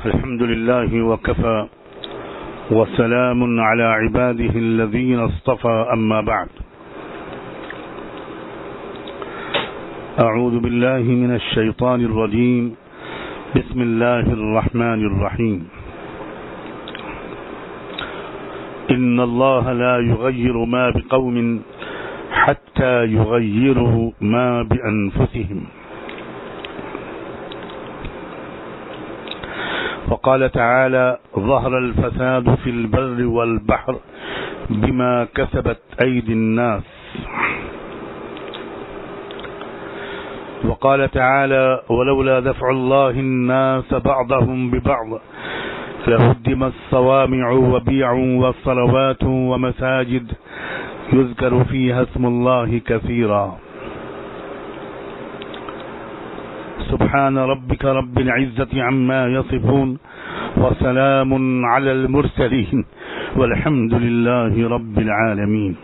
الحمد لله وكفى وسلام على عباده الذين اصطفى أما بعد أعوذ بالله من الشيطان الرجيم بسم الله الرحمن الرحيم إن الله لا يغير ما بقوم حتى يغيروا ما بأنفسهم وقال تعالى ظهر الفساد في البر والبحر بما كسبت أيدي الناس وقال تعالى ولولا دفع الله الناس بعضهم ببعض لهدمت الصوامع وبيع وصلوات ومساجد يذكر فيها اسم الله كثيرا سبحان ربك رب العزة عما يصفون وسلام على المرسلين والحمد لله رب العالمين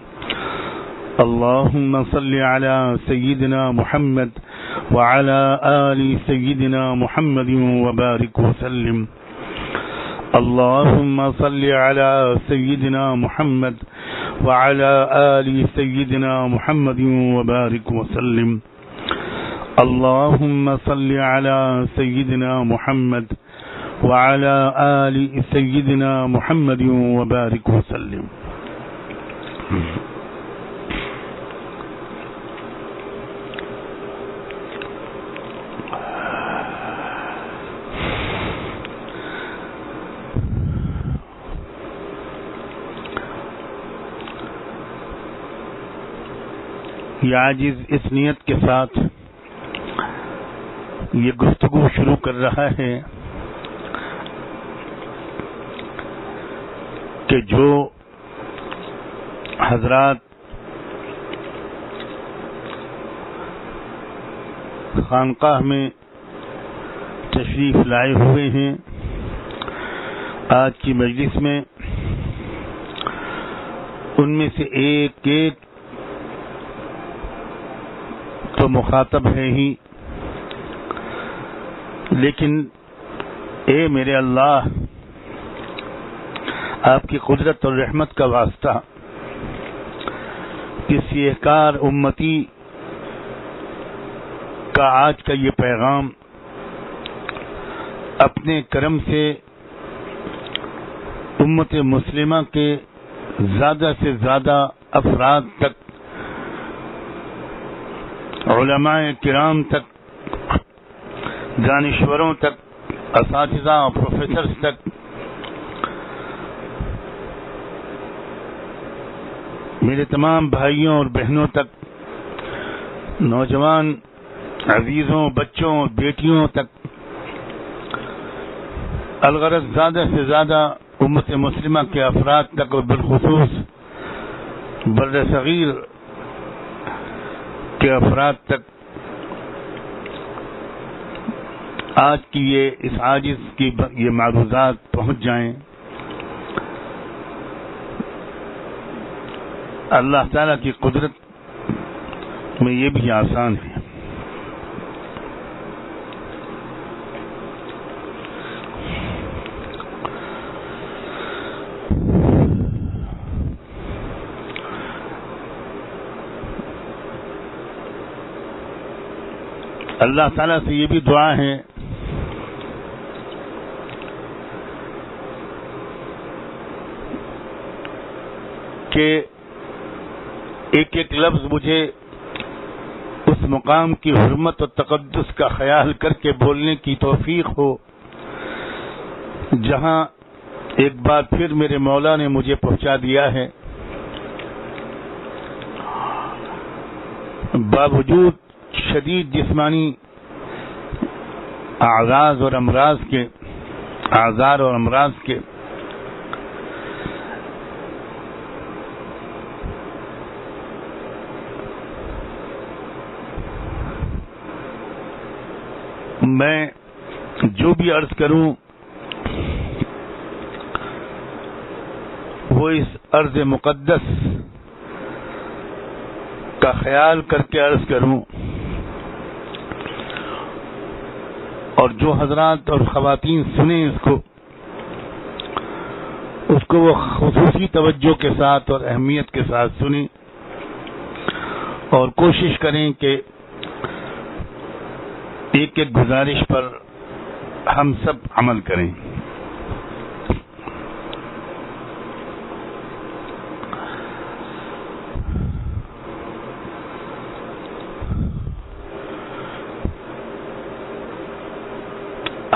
اللهم صل على سيدنا محمد وعلى آل سيدنا محمد وبارك وسلم اللهم صل على سيدنا محمد وعلى آل سيدنا محمد وبارك وسلم اللهم صل على سيدنا محمد وعلى آل سيدنا محمد وبارك وسلم یہ عاجز اس نیت کے ساتھ یہ گفتگو شروع کر رہا ہے کہ جو حضرات خانقاہ میں تشریف لائے ہوئے ہیں آج کی مجلس میں، ان میں سے ایک تو مخاطب ہے ہی، لیکن اے میرے اللہ، آپ کی قدرت اور رحمت کا واسطہ کہ سیہکار امتی کا آج کا یہ پیغام اپنے کرم سے امت مسلمہ کے زیادہ سے زیادہ افراد تک، علماء کرام تک، دانشوروں تک، اساتذہ اور پروفیسرز تک، میرے تمام بھائیوں اور بہنوں تک، نوجوان عزیزوں، بچوں اور بیٹیوں تک، الغرض زیادہ سے زیادہ امت مسلمہ کے افراد تک، اور بالخصوص بر صغیر کے افراد تک آج کی اس عاجز کی یہ معروضات پہنچ جائیں۔ اللہ تعالیٰ کی قدرت میں یہ بھی آسان ہے۔ اللہ تعالیٰ سے یہ بھی دعا ہے کہ ایک ایک لفظ مجھے اس مقام کی حرمت اور تقدس کا خیال کر کے بولنے کی توفیق ہو جہاں ایک بار پھر میرے مولا نے مجھے پہنچا دیا ہے، باوجود شدید جسمانی اعراض اور امراض کے میں جو بھی عرض کروں وہ اس عرض مقدس کا خیال کر کے عرض کروں اور جو حضرات اور خواتین سنیں اس کو وہ خصوصی توجہ کے ساتھ اور اہمیت کے ساتھ سنیں اور کوشش کریں کہ ایک ایک گزارش پر ہم سب عمل کریں.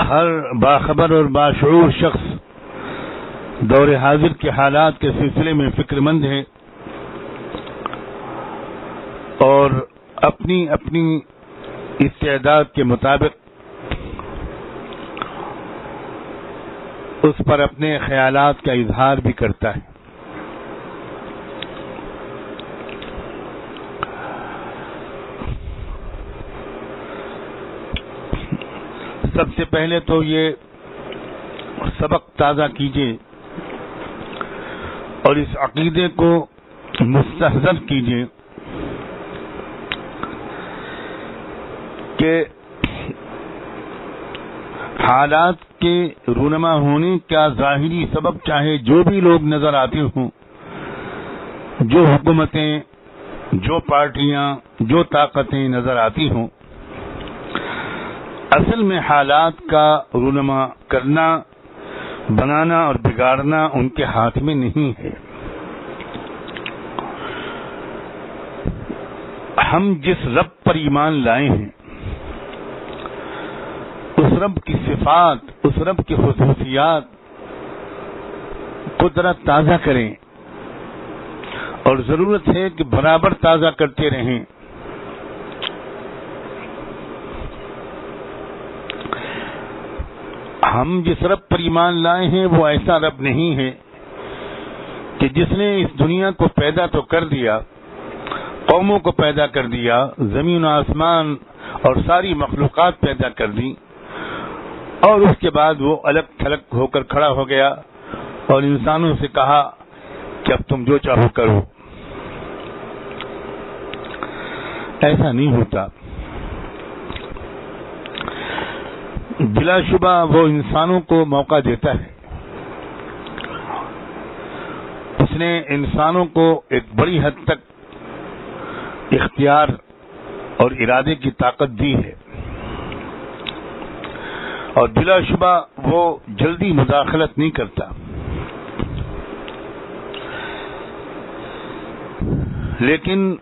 ہر باخبر اور باشعور شخص دور حاضر کے حالات کے سلسلے میں فکر مند ہے اور اپنی اپنی استعداد کے مطابق اس پر اپنے خیالات کا اظہار بھی کرتا ہے. سب سے پہلے تو یہ سبق تازہ کیجیے اور اس عقیدے کو مستحضر کیجیے کہ حالات کے رونما ہونے کا ظاہری سبب چاہے جو بھی لوگ نظر آتے ہوں، جو حکومتیں، جو پارٹیاں، جو طاقتیں نظر آتی ہوں، اصل میں حالات کا رونما کرنا، بنانا اور بگاڑنا ان کے ہاتھ میں نہیں ہے. ہم جس رب پر ایمان لائے ہیں اس رب کی صفات، اس رب کی خصوصیات کو ذرا تازہ کریں اور ضرورت ہے کہ برابر تازہ کرتے رہیں. ہم جس رب پر ایمان لائے ہیں وہ ایسا رب نہیں ہے کہ جس نے اس دنیا کو پیدا تو کر دیا، قوموں کو پیدا کر دیا، زمین و آسمان اور ساری مخلوقات پیدا کر دی، اور اس کے بعد وہ الگ تھلگ ہو کر کھڑا ہو گیا اور انسانوں سے کہا کہ اب تم جو چاہو کرو. ایسا نہیں ہوتا. بلا شبہ وہ انسانوں کو موقع دیتا ہے. اس نے انسانوں کو ایک بڑی حد تک اختیار اور ارادے کی طاقت دی ہے، اور بلا شبہ وہ جلدی مداخلت نہیں کرتا. لیکن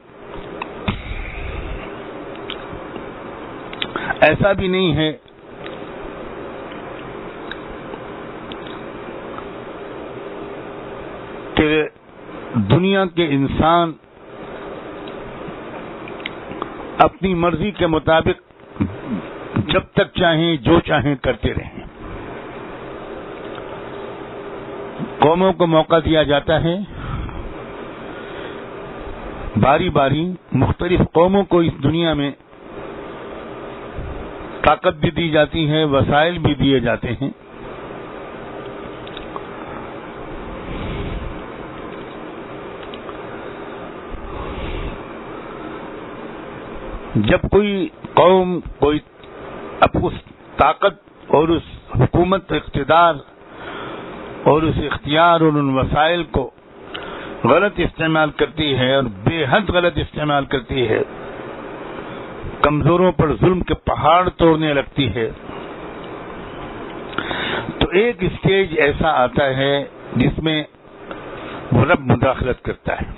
ایسا بھی نہیں ہے کہ دنیا کے انسان اپنی مرضی کے مطابق جب تک چاہیں جو چاہیں کرتے رہیں. قوموں کو موقع دیا جاتا ہے، باری باری مختلف قوموں کو اس دنیا میں طاقت بھی دی جاتی ہے، وسائل بھی دیے جاتے ہیں. جب کوئی قوم کوئی اس طاقت اور اس حکومت اقتدار اور اس اختیار اور ان وسائل کو غلط استعمال کرتی ہے اور بے حد غلط استعمال کرتی ہے، کمزوروں پر ظلم کے پہاڑ توڑنے لگتی ہے، تو ایک اسٹیج ایسا آتا ہے جس میں وہ رب مداخلت کرتا ہے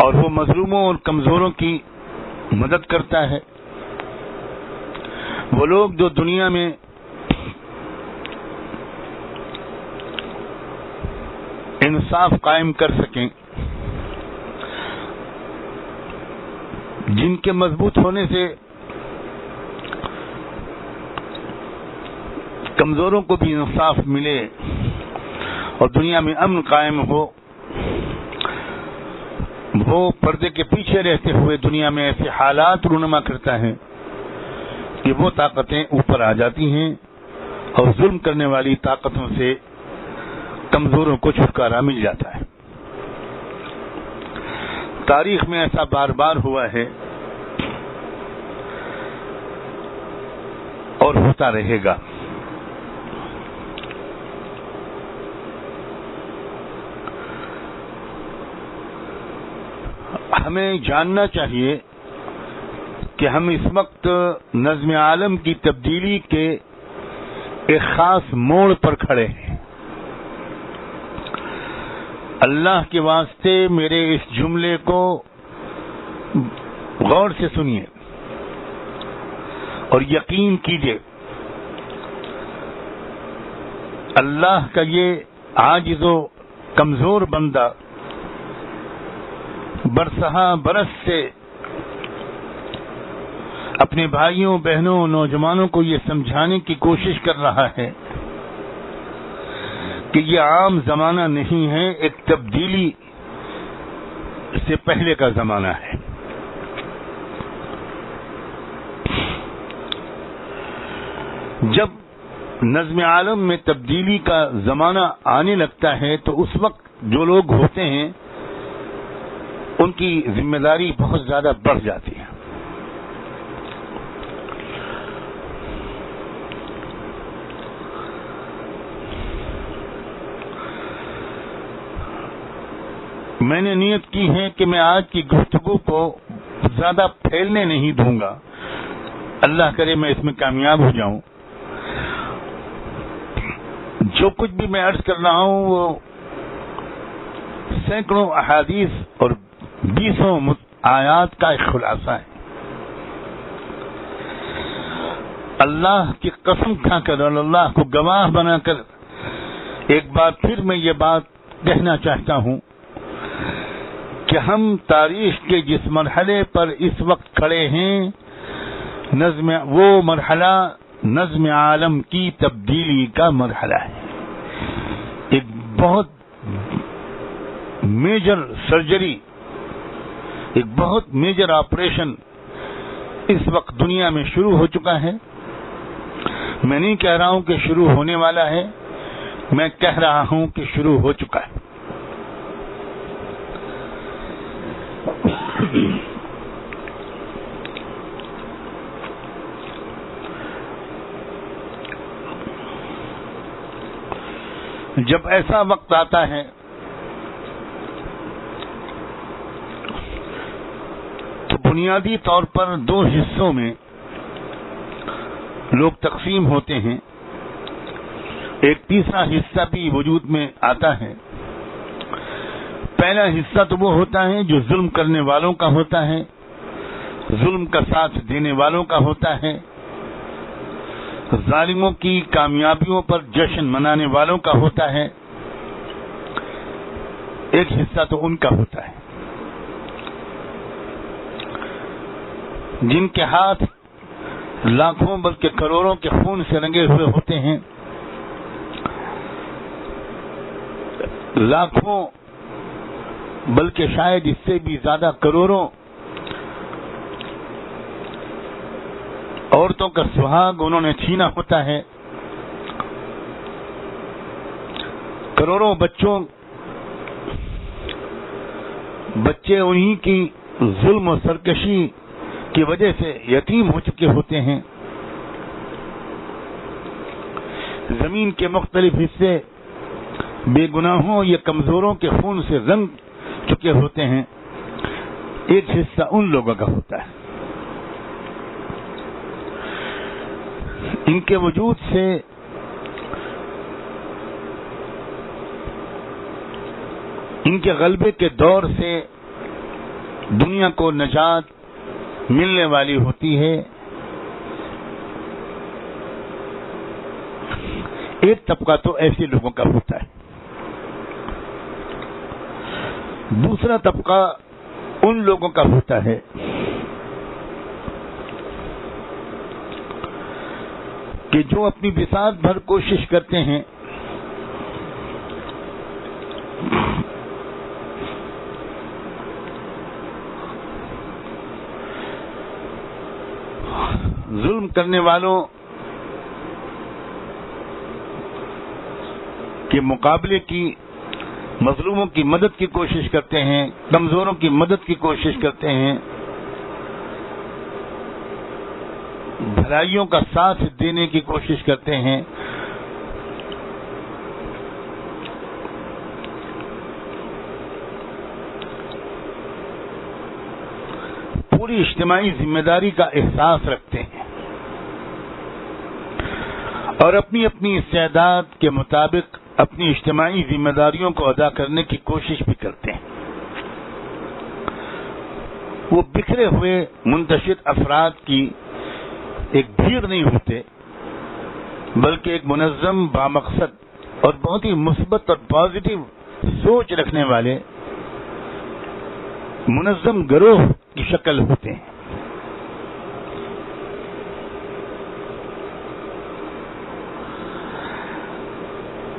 اور وہ مظلوموں اور کمزوروں کی مدد کرتا ہے. وہ لوگ جو دنیا میں انصاف قائم کر سکیں، جن کے مضبوط ہونے سے کمزوروں کو بھی انصاف ملے اور دنیا میں امن قائم ہو، وہ پردے کے پیچھے رہتے ہوئے دنیا میں ایسے حالات رونما کرتا ہے کہ وہ طاقتیں اوپر آ جاتی ہیں اور ظلم کرنے والی طاقتوں سے کمزوروں کو چھٹکارا مل جاتا ہے. تاریخ میں ایسا بار بار ہوا ہے اور ہوتا رہے گا. ہمیں جاننا چاہیے کہ ہم اس وقت نظم عالم کی تبدیلی کے ایک خاص موڑ پر کھڑے ہیں. اللہ کے واسطے میرے اس جملے کو غور سے سنیے اور یقین کیجیے. اللہ کا یہ عاجز و کمزور بندہ برسہا برس سے اپنے بھائیوں بہنوں نوجوانوں کو یہ سمجھانے کی کوشش کر رہا ہے کہ یہ عام زمانہ نہیں ہے، ایک تبدیلی سے پہلے کا زمانہ ہے. جب نظم عالم میں تبدیلی کا زمانہ آنے لگتا ہے تو اس وقت جو لوگ ہوتے ہیں ان کی ذمہ داری بہت زیادہ بڑھ جاتی ہے. میں نے نیت کی ہے کہ میں آج کی گفتگو کو زیادہ پھیلنے نہیں دوں گا. اللہ کرے میں اس میں کامیاب ہو جاؤں. جو کچھ بھی میں عرض کر رہا ہوں وہ سینکڑوں احادیث اور 20 آیات کا ایک خلاصہ ہے. اللہ کی قسم کھا کر اور اللہ کو گواہ بنا کر ایک بار پھر میں یہ بات کہنا چاہتا ہوں کہ ہم تاریخ کے جس مرحلے پر اس وقت کھڑے ہیں وہ مرحلہ نظم عالم کی تبدیلی کا مرحلہ ہے. ایک بہت میجر سرجری، ایک بہت میجر آپریشن اس وقت دنیا میں شروع ہو چکا ہے. میں نہیں کہہ رہا ہوں کہ شروع ہونے والا ہے، میں کہہ رہا ہوں کہ شروع ہو چکا ہے. جب ایسا وقت آتا ہے تو بنیادی طور پر 2 حصوں میں لوگ تقسیم ہوتے ہیں. ایک تیسرا حصہ بھی وجود میں آتا ہے. پہلا حصہ تو وہ ہوتا ہے جو ظلم کرنے والوں کا ہوتا ہے، ظلم کا ساتھ دینے والوں کا ہوتا ہے، ظالموں کی کامیابیوں پر جشن منانے والوں کا ہوتا ہے. ایک حصہ تو ان کا ہوتا ہے جن کے ہاتھ لاکھوں بلکہ کروڑوں کے خون سے رنگے ہوئے ہوتے ہیں. لاکھوں بلکہ شاید اس سے بھی زیادہ کروڑوں عورتوں کا سہاگ انہوں نے چھینا ہوتا ہے. کروڑوں بچے انہی کی ظلم و سرکشی کی وجہ سے یتیم ہو چکے ہوتے ہیں. زمین کے مختلف حصے بے گناہوں یا کمزوروں کے خون سے رنگ چکے ہوتے ہیں. ایک حصہ ان لوگوں کا ہوتا ہے. ان کے وجود سے ان کے غلبے کے دور سے دنیا کو نجات ملنے والی ہوتی ہے. ایک طبقہ تو ایسے لوگوں کا ہوتا ہے. دوسرا طبقہ ان لوگوں کا ہوتا ہے کہ جو اپنی بساط بھر کوشش کرتے ہیں ظلم کرنے والوں کے مقابلے کی مظلوموں کی مدد کی کوشش کرتے ہیں، کمزوروں کی مدد کی کوشش کرتے ہیں، بھلائیوں کا ساتھ دینے کی کوشش کرتے ہیں، پوری اجتماعی ذمہ داری کا احساس رکھتے ہیں اور اپنی اپنی استعداد کے مطابق اپنی اجتماعی ذمہ داریوں کو ادا کرنے کی کوشش بھی کرتے ہیں۔ وہ بکھرے ہوئے منتشر افراد کی ایک بھیڑ نہیں ہوتے، بلکہ ایک منظم، بامقصد اور بہت ہی مثبت اور پازیٹو سوچ رکھنے والے منظم گروہ کی شکل ہوتے ہیں۔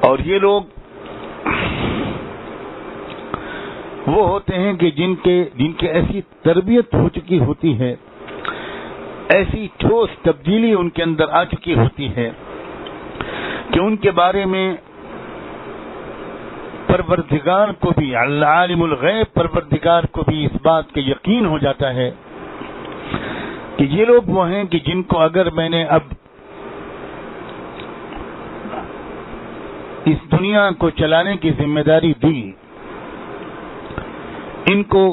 اور یہ لوگ وہ ہوتے ہیں کہ جن کے ایسی تربیت ہو چکی ہوتی ہے، ایسی ٹھوس تبدیلی ان کے اندر آ چکی ہوتی ہے کہ ان کے بارے میں پروردگار کو بھی، عالم الغیب پروردگار کو بھی اس بات کا یقین ہو جاتا ہے کہ یہ لوگ وہ ہیں کہ جن کو اگر میں نے اب اس دنیا کو چلانے کی ذمہ داری دی، ان کو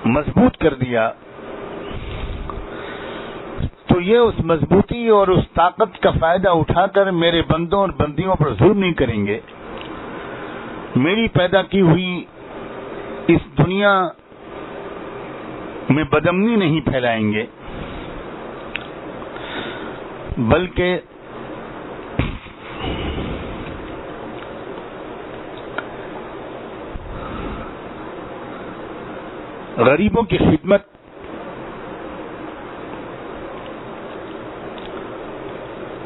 مضبوط کر دیا، تو یہ اس مضبوطی اور اس طاقت کا فائدہ اٹھا کر میرے بندوں اور بندیوں پر ظلم نہیں کریں گے، میری پیدا کی ہوئی اس دنیا میں بدامنی نہیں پھیلائیں گے، بلکہ غریبوں کی خدمت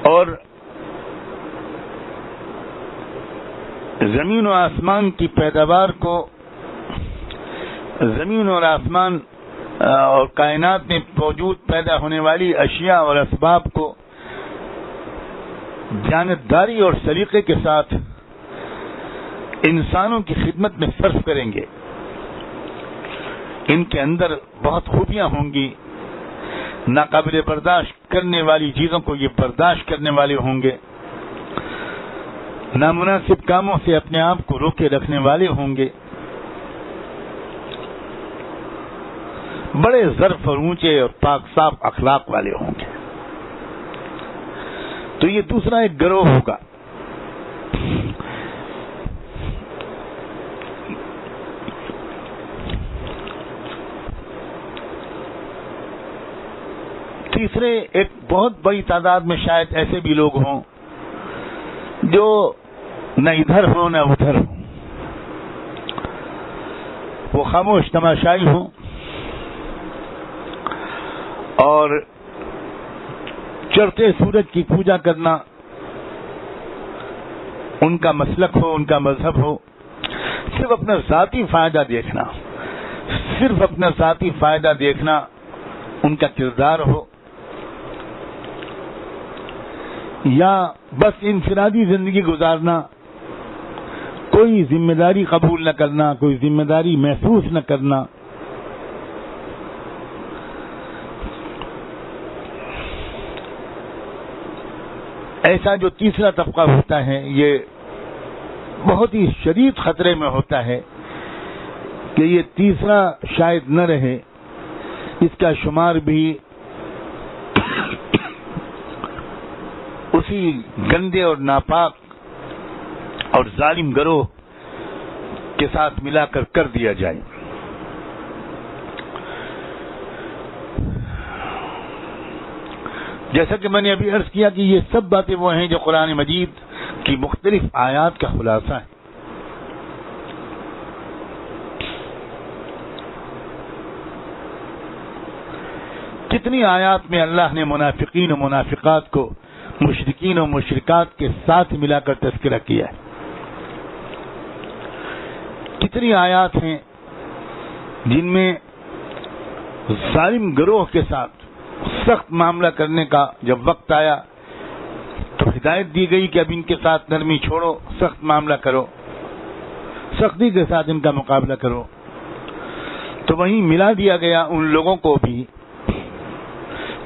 اور زمین و آسمان کی پیداوار کو، زمین اور آسمان اور کائنات میں موجود پیدا ہونے والی اشیاء اور اسباب کو دیانتداری اور سلیقے کے ساتھ انسانوں کی خدمت میں صرف کریں گے۔ ان کے اندر بہت خوبیاں ہوں گی، ناقابل برداشت کرنے والی چیزوں کو یہ برداشت کرنے والے ہوں گے، نامناسب کاموں سے اپنے آپ کو روکے رکھنے والے ہوں گے، بڑے ظرف اور اونچے اور پاک صاف اخلاق والے ہوں گے۔ تو یہ دوسرا ایک گروہ ہوگا۔ تیسرے ایک بہت بڑی تعداد میں شاید ایسے بھی لوگ ہوں جو نہ ادھر ہوں نہ ادھر ہوں، وہ خاموش تماشائی ہوں اور چڑھتے سورج کی پوجا کرنا ان کا مسلک ہو، ان کا مذہب ہو، صرف اپنا ذاتی فائدہ دیکھنا، صرف اپنا ذاتی فائدہ دیکھنا ان کا کردار ہو، یا بس انفرادی زندگی گزارنا، کوئی ذمہ داری قبول نہ کرنا، کوئی ذمہ داری محسوس نہ کرنا، ایسا جو تیسرا طبقہ ہوتا ہے یہ بہت ہی شدید خطرے میں ہوتا ہے کہ یہ تیسرا شاید نہ رہے، اس کا شمار بھی اسی گندے اور ناپاک اور ظالم گروہ کے ساتھ ملا کر دیا جائے۔ جیسا کہ میں نے ابھی عرض کیا کہ یہ سب باتیں وہ ہیں جو قرآن مجید کی مختلف آیات کا خلاصہ ہے۔ کتنی آیات میں اللہ نے منافقین و منافقات کو مشرکین و مشرکات کے ساتھ ملا کر تذکرہ کیا ہے، کتنی آیات ہیں جن میں ظالم گروہ کے ساتھ سخت معاملہ کرنے کا جب وقت آیا تو ہدایت دی گئی کہ اب ان کے ساتھ نرمی چھوڑو، سخت معاملہ کرو، سختی کے ساتھ ان کا مقابلہ کرو، تو وہیں ملا دیا گیا ان لوگوں کو بھی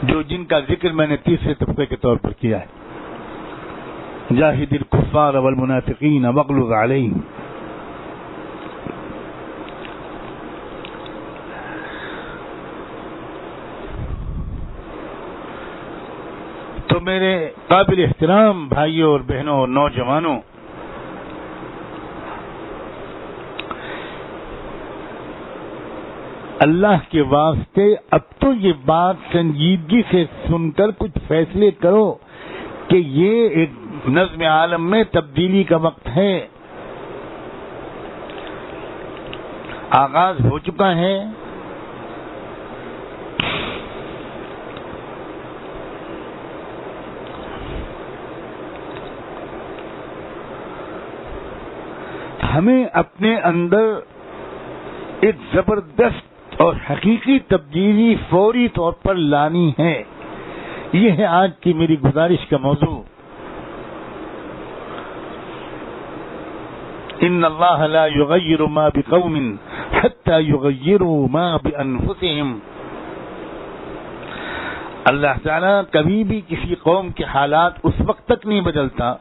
جن کا ذکر میں نے تیسرے طبقے کے طور پر کیا ہے. جاہد الکفار والمنافقین واغلظ علیہم. تو میرے قابل احترام بھائیوں اور بہنوں اور نوجوانوں، اللہ کے واسطے اب تو یہ بات سنجیدگی سے سن کر کچھ فیصلے کرو کہ یہ ایک نظم عالم میں تبدیلی کا وقت ہے. آغاز ہو چکا ہے. ہمیں اپنے اندر ایک زبردست اور حقیقی تبدیلی فوری طور پر لانی ہے. یہ ہے آج کی میری گزارش کا موضوع. ان اللہ لا یغیر ما بقوم حتی یغیروا ما بانفسہم. اللہ تعالیٰ کبھی بھی کسی قوم کے حالات اس وقت تک نہیں بدلتا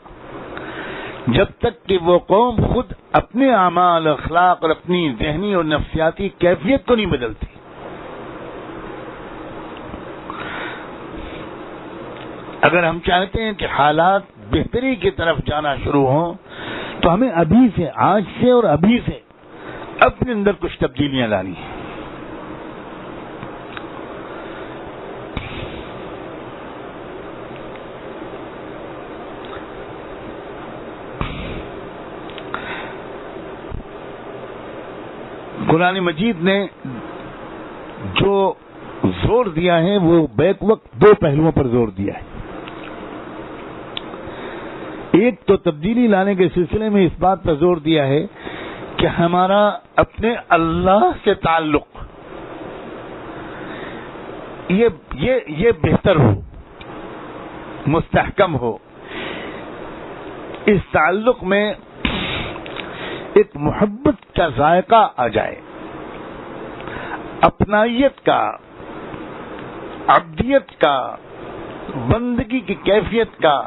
جب تک کہ وہ قوم خود اپنے اعمال، اخلاق اور اپنی ذہنی اور نفسیاتی کیفیت کو نہیں بدلتی. اگر ہم چاہتے ہیں کہ حالات بہتری کی طرف جانا شروع ہوں تو ہمیں ابھی سے، آج سے اور ابھی سے اپنے اندر کچھ تبدیلیاں لانی ہیں. قرآن مجید نے جو زور دیا ہے وہ بیک وقت دو پہلوؤں پر زور دیا ہے. ایک تو تبدیلی لانے کے سلسلے میں اس بات پر زور دیا ہے کہ ہمارا اپنے اللہ سے تعلق یہ بہتر ہو، مستحکم ہو. اس تعلق میں ایک محبت کا ذائقہ آ جائے، اپنائیت کا، عبدیت کا، بندگی کی کیفیت کا،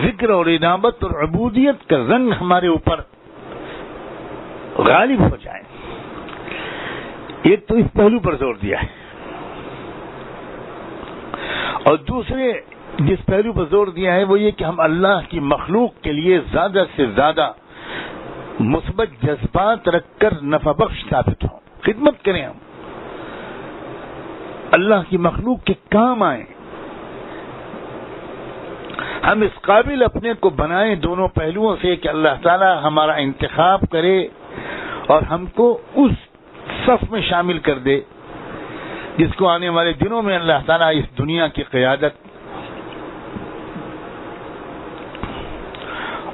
ذکر اور انابت اور عبودیت کا رنگ ہمارے اوپر غالب ہو جائے. ایک تو اس پہلو پر زور دیا ہے، اور دوسرے جس پہلو پر زور دیا ہے وہ یہ کہ ہم اللہ کی مخلوق کے لیے زیادہ سے زیادہ مثبت جذبات رکھ کر نفع بخش ثابت ہوں، خدمت کریں، ہم اللہ کی مخلوق کے کام آئیں، ہم اس قابل اپنے کو بنائیں دونوں پہلوؤں سے کہ اللہ تعالی ہمارا انتخاب کرے اور ہم کو اس صف میں شامل کر دے جس کو آنے والے دنوں میں اللہ تعالی اس دنیا کی قیادت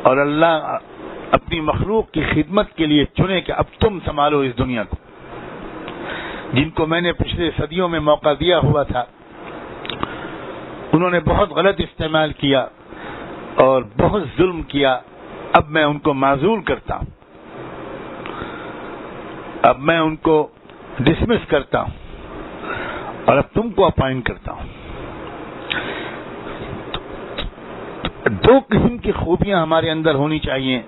اور اللہ اپنی مخلوق کی خدمت کے لیے چنے کہ اب تم سنبھالو اس دنیا کو. جن کو میں نے پچھلے صدیوں میں موقع دیا ہوا تھا انہوں نے بہت غلط استعمال کیا اور بہت ظلم کیا. اب میں ان کو معزول کرتا ہوں، اب میں ان کو ڈسمس کرتا ہوں اور اب تم کو اپائنٹ کرتا ہوں. دو قسم کی خوبیاں ہمارے اندر ہونی چاہیے.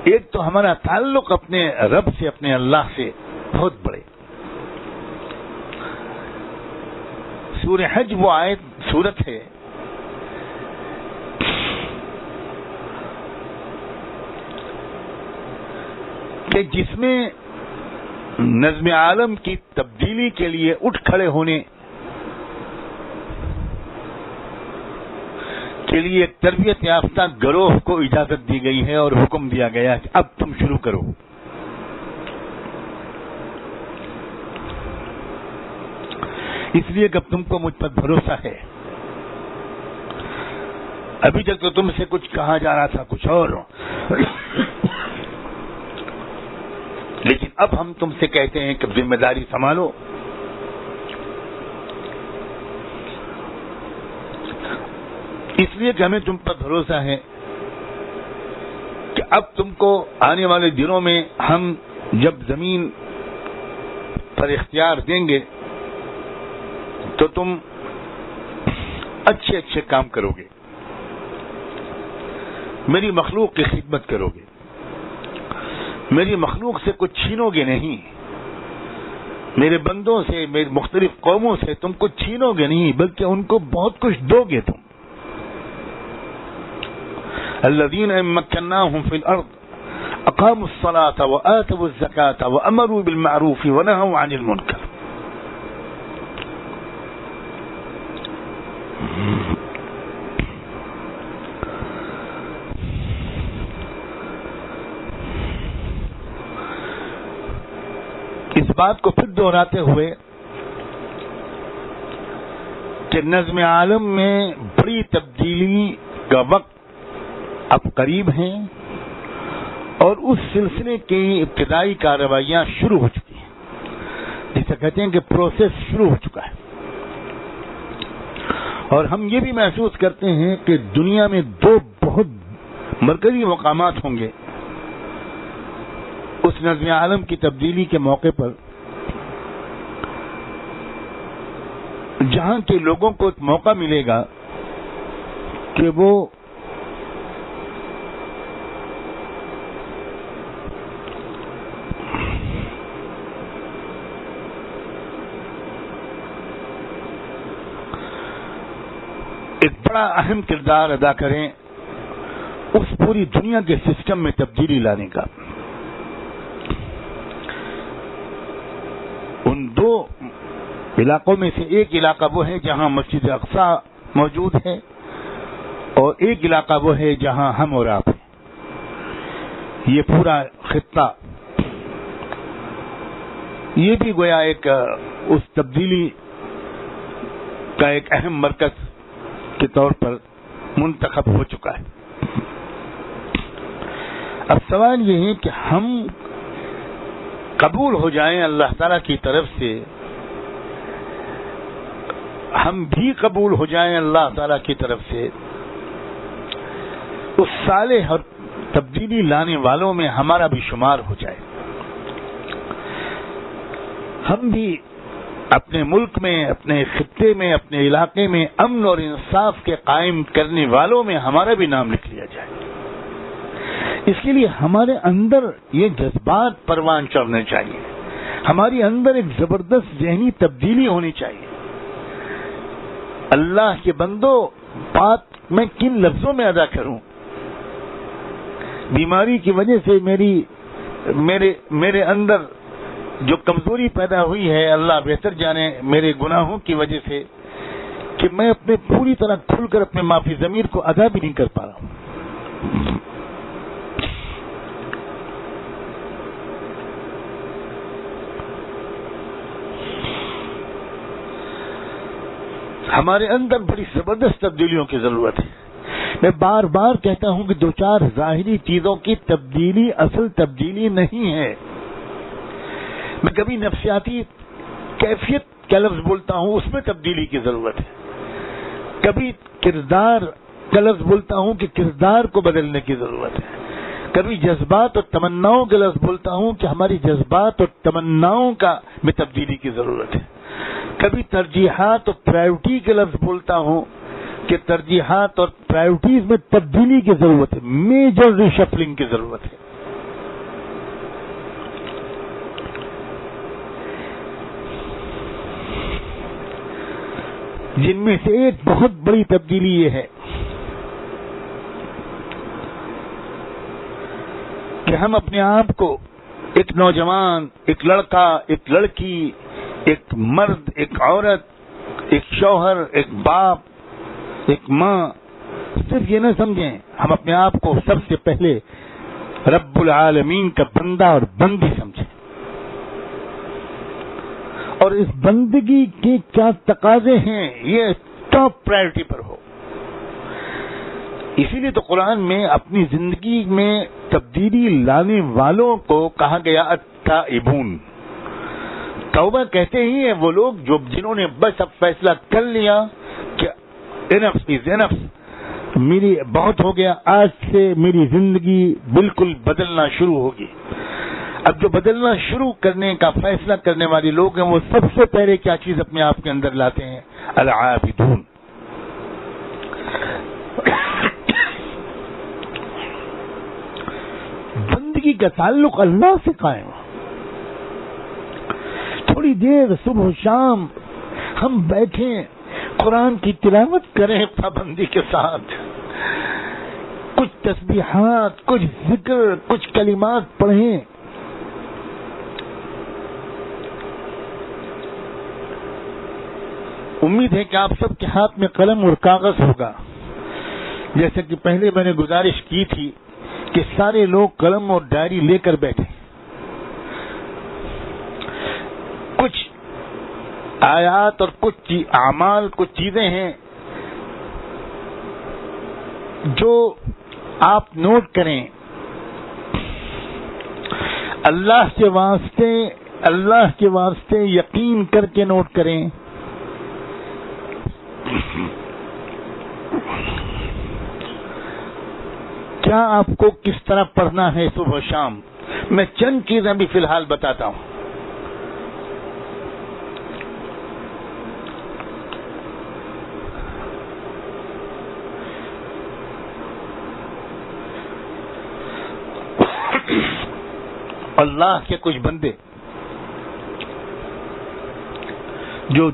ایک تو ہمارا تعلق اپنے رب سے، اپنے اللہ سے بہت بڑے. سورہ حج وہ سورت ہے کہ جس میں نظم عالم کی تبدیلی کے لیے اٹھ کھڑے ہونے کے لیے ایک تربیت یافتہ گروہ کو اجازت دی گئی ہے اور حکم دیا گیا کہ اب تم شروع کرو. اس لیے کہ تم کو مجھ پر بھروسہ ہے. ابھی تک تو تم سے کچھ کہا جا رہا تھا کچھ اور، لیکن اب ہم تم سے کہتے ہیں کہ ذمہ داری سنبھالو. اس لیے کہ ہمیں تم پر بھروسہ ہے کہ اب تم کو آنے والے دنوں میں ہم جب زمین پر اختیار دیں گے تو تم اچھے اچھے کام کرو گے، میری مخلوق کی خدمت کرو گے، میری مخلوق سے کچھ چھینو گے نہیں، میرے بندوں سے، میری مختلف قوموں سے تم کچھ چھینو گے نہیں، بلکہ ان کو بہت کچھ دو گے تم. الذین مکناہم فی الارض اقاموا الصلاة وآتوا الزکاة وامروا بالمعروف ونہوا عن المنکر. اس بات کو پھر دہراتے ہوئے کہ نظم عالم میں بڑی تبدیلی کا وقت اب قریب ہیں اور اس سلسلے کی ابتدائی کارروائیاں شروع ہو چکی ہیں، جسے کہتے ہیں کہ پروسیس شروع ہو چکا ہے. اور ہم یہ بھی محسوس کرتے ہیں کہ دنیا میں دو بہت مرکزی مقامات ہوں گے اس نظم عالم کی تبدیلی کے موقع پر، جہاں کے لوگوں کو ایک موقع ملے گا کہ وہ ایک بڑا اہم کردار ادا کریں اس پوری دنیا کے سسٹم میں تبدیلی لانے کا. ان دو علاقوں میں سے ایک علاقہ وہ ہے جہاں مسجد اقصی موجود ہے، اور ایک علاقہ وہ ہے جہاں ہم اور آپ ہیں. یہ پورا خطہ یہ بھی گویا ایک اس تبدیلی کا ایک اہم مرکز کے طور پر منتخب ہو چکا ہے. اب سوال یہ ہے کہ ہم قبول ہو جائیں اللہ تعالیٰ کی طرف سے، ہم بھی قبول ہو جائیں اللہ تعالیٰ کی طرف سے، اس صالح اور تبدیلی لانے والوں میں ہمارا بھی شمار ہو جائے، ہم بھی اپنے ملک میں، اپنے خطے میں، اپنے علاقے میں امن اور انصاف کے قائم کرنے والوں میں ہمارا بھی نام لکھ لیا جائے. اس کے لیے ہمارے اندر یہ جذبات پروان چڑھنے چاہیے، ہماری اندر ایک زبردست ذہنی تبدیلی ہونی چاہیے. اللہ کے بندو، بات میں کن لفظوں میں ادا کروں؟ بیماری کی وجہ سے میرے اندر جو کمزوری پیدا ہوئی ہے، اللہ بہتر جانے، میرے گناہوں کی وجہ سے، کہ میں اپنے پوری طرح کھل کر اپنے معافی ضمیر کو ادا بھی نہیں کر پا رہا ہوں. ہمارے اندر بڑی زبردست تبدیلیوں کی ضرورت ہے. میں بار بار کہتا ہوں کہ دو چار ظاہری چیزوں کی تبدیلی اصل تبدیلی نہیں ہے. میں کبھی نفسیاتی کیفیت کا لفظ بولتا ہوں، اس میں تبدیلی کی ضرورت ہے. کبھی کردار کا لفظ بولتا ہوں کہ کردار کو بدلنے کی ضرورت ہے. کبھی جذبات اور تمناؤں کا لفظ بولتا ہوں کہ ہماری جذبات اور تمناؤں میں تبدیلی کی ضرورت ہے. کبھی ترجیحات اور پرائیورٹی کے لفظ بولتا ہوں کہ ترجیحات اور پرائیورٹیز میں تبدیلی کی ضرورت ہے، میجر ریشفلنگ کی ضرورت ہے. جن میں سے ایک بہت بڑی تبدیلی یہ ہے کہ ہم اپنے آپ کو ایک نوجوان، ایک لڑکا، ایک لڑکی، ایک مرد، ایک عورت، ایک شوہر، ایک باپ، ایک ماں، صرف یہ نہ سمجھیں، ہم اپنے آپ کو سب سے پہلے رب العالمین کا بندہ اور بندی سمجھیں، اور اس بندگی کے کیا تقاضے ہیں یہ ٹاپ پرائرٹی پر ہو. اسی لیے تو قرآن میں اپنی زندگی میں تبدیلی لانے والوں کو کہا گیا التائبون. توبہ کہتے ہی ہیں وہ لوگ جنہوں نے بس اب فیصلہ کر لیا کہ انف از انف، میری بہت ہو گیا، آج سے میری زندگی بالکل بدلنا شروع ہوگی. اب جو بدلنا شروع کرنے کا فیصلہ کرنے والے لوگ ہیں وہ سب سے پہلے کیا چیز اپنے آپ کے اندر لاتے ہیں؟ العابدون. بندگی کا تعلق اللہ سے قائم. تھوڑی دیر صبح و شام ہم بیٹھیں قرآن کی تلاوت کریں پابندی کے ساتھ، کچھ تسبیحات، کچھ ذکر، کچھ کلمات پڑھیں. امید ہے کہ آپ سب کے ہاتھ میں قلم اور کاغذ ہوگا. جیسے کہ پہلے میں نے گزارش کی تھی کہ سارے لوگ قلم اور ڈائری لے کر بیٹھے. کچھ آیات اور کچھ اعمال، کچھ چیزیں ہیں جو آپ نوٹ کریں. اللہ کے واسطے یقین کر کے نوٹ کریں. کیا آپ کو کس طرح پڑھنا ہے صبح و شام؟ میں چند چیزیں بھی فی الحال بتاتا ہوں. اللہ کے کچھ بندے جو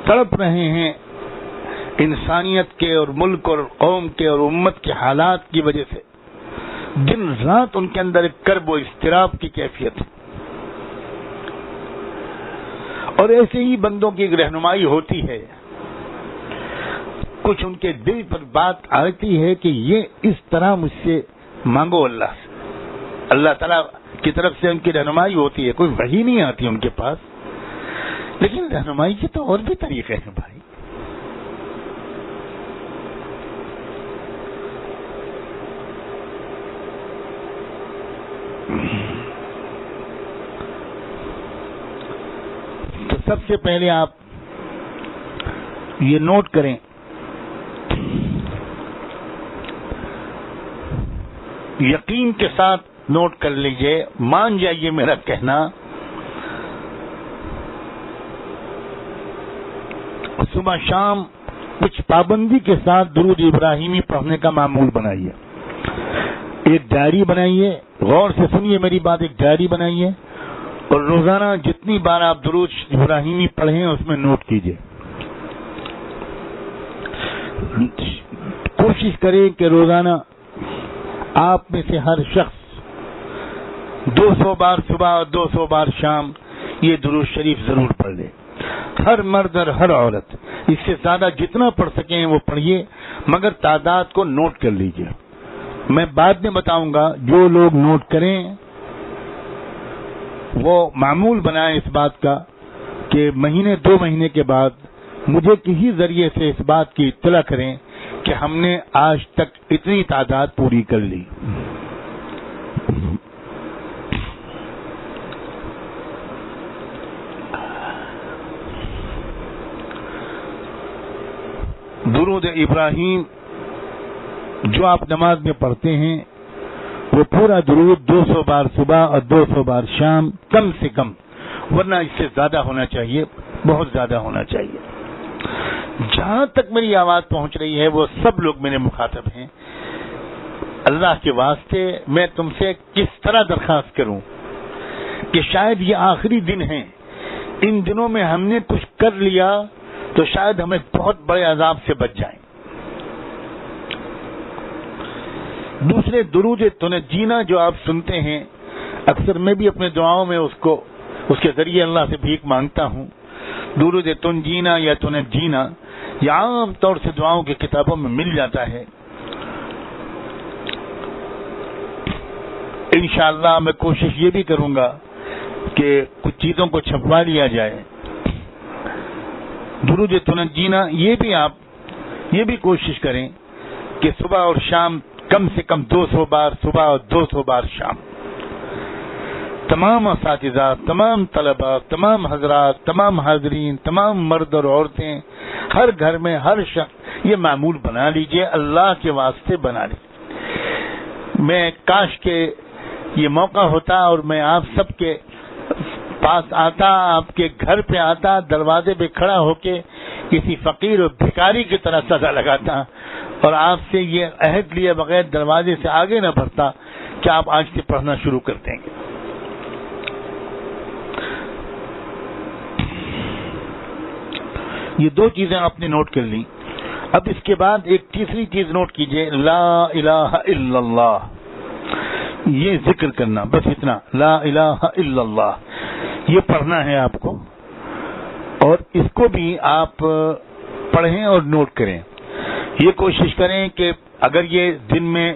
تڑپ رہے ہیں انسانیت کے اور ملک اور قوم کے اور امت کے حالات کی وجہ سے، دن رات ان کے اندر ایک کرب و اضطراب کی کیفیت ہے. اور ایسے ہی بندوں کی ایک رہنمائی ہوتی ہے. کچھ ان کے دل پر بات آتی ہے کہ یہ اس طرح مجھ سے مانگو اللہ سے. اللہ تعالیٰ کی طرف سے ان کی رہنمائی ہوتی ہے. کوئی وحی نہیں آتی ان کے پاس، لیکن رہنمائی کے تو اور بھی طریقے ہیں بھائی. تو سب سے پہلے آپ یہ نوٹ کریں، یقین کے ساتھ نوٹ کر لیجئے، مان جائیے میرا کہنا. صبح شام کچھ پابندی کے ساتھ درود ابراہیمی پڑھنے کا معمول بنائیے. ایک ڈائری بنائیے، غور سے سنیے میری بات، ایک ڈائری بنائیے اور روزانہ جتنی بار آپ درود ابراہیمی پڑھیں اس میں نوٹ کیجئے. کوشش کریں کہ روزانہ آپ میں سے ہر شخص 200 بار صبح اور 200 بار شام یہ درود شریف ضرور پڑھ لے. ہر مرد اور ہر عورت اس سے زیادہ جتنا پڑھ سکیں وہ پڑھیے، مگر تعداد کو نوٹ کر لیجئے. میں بعد میں بتاؤں گا، جو لوگ نوٹ کریں وہ معمول بنائیں اس بات کا کہ مہینے 2 مہینے کے بعد مجھے کسی ذریعے سے اس بات کی اطلاع کریں کہ ہم نے آج تک اتنی تعداد پوری کر لی. درود ابراہیم جو آپ نماز میں پڑھتے ہیں وہ پورا درود 200 بار صبح اور 200 بار شام کم سے کم، ورنہ اس سے زیادہ ہونا چاہیے، بہت زیادہ ہونا چاہیے. جہاں تک میری آواز پہنچ رہی ہے وہ سب لوگ میرے مخاطب ہیں. اللہ کے واسطے میں تم سے کس طرح درخواست کروں کہ شاید یہ آخری دن ہیں، ان دنوں میں ہم نے کچھ کر لیا تو شاید ہمیں بہت بڑے عذاب سے بچ جائیں. دوسرے درود تنجینا جو آپ سنتے ہیں، اکثر میں بھی اپنے دعاؤں میں اس کے ذریعے اللہ سے بھیک مانگتا ہوں. درود تنجینا یا تنجینا یہ عام طور سے دعاؤں کی کتابوں میں مل جاتا ہے. انشاءاللہ میں کوشش یہ بھی کروں گا کہ کچھ چیزوں کو چھپوا لیا جائے. درود تنجینا یہ بھی کوشش کریں کہ صبح اور شام کم سے کم 200 بار صبح اور 200 بار شام. تمام اساتذہ، تمام طلباء، تمام حضرات، تمام حاضرین، تمام مرد اور عورتیں، ہر گھر میں ہر شخص یہ معمول بنا لیجئے، اللہ کے واسطے بنا لیجئے. میں کاش کہ یہ موقع ہوتا اور میں آپ سب کے پاس آتا، آپ کے گھر پہ آتا، دروازے پہ کھڑا ہو کے کسی فقیر اور بھکاری کی طرح سزا لگاتا اور آپ سے یہ عہد لیے بغیر دروازے سے آگے نہ بڑھتا کہ آپ آج سے پڑھنا شروع کر دیں گے۔ یہ دو چیزیں آپ نے نوٹ کر لی۔ اب اس کے بعد ایک تیسری چیز نوٹ کیجئے، لا الہ الا اللہ، یہ ذکر کرنا، بس اتنا، لا الہ الا اللہ، یہ پڑھنا ہے آپ کو، اور اس کو بھی آپ پڑھیں اور نوٹ کریں۔ یہ کوشش کریں کہ اگر یہ دن میں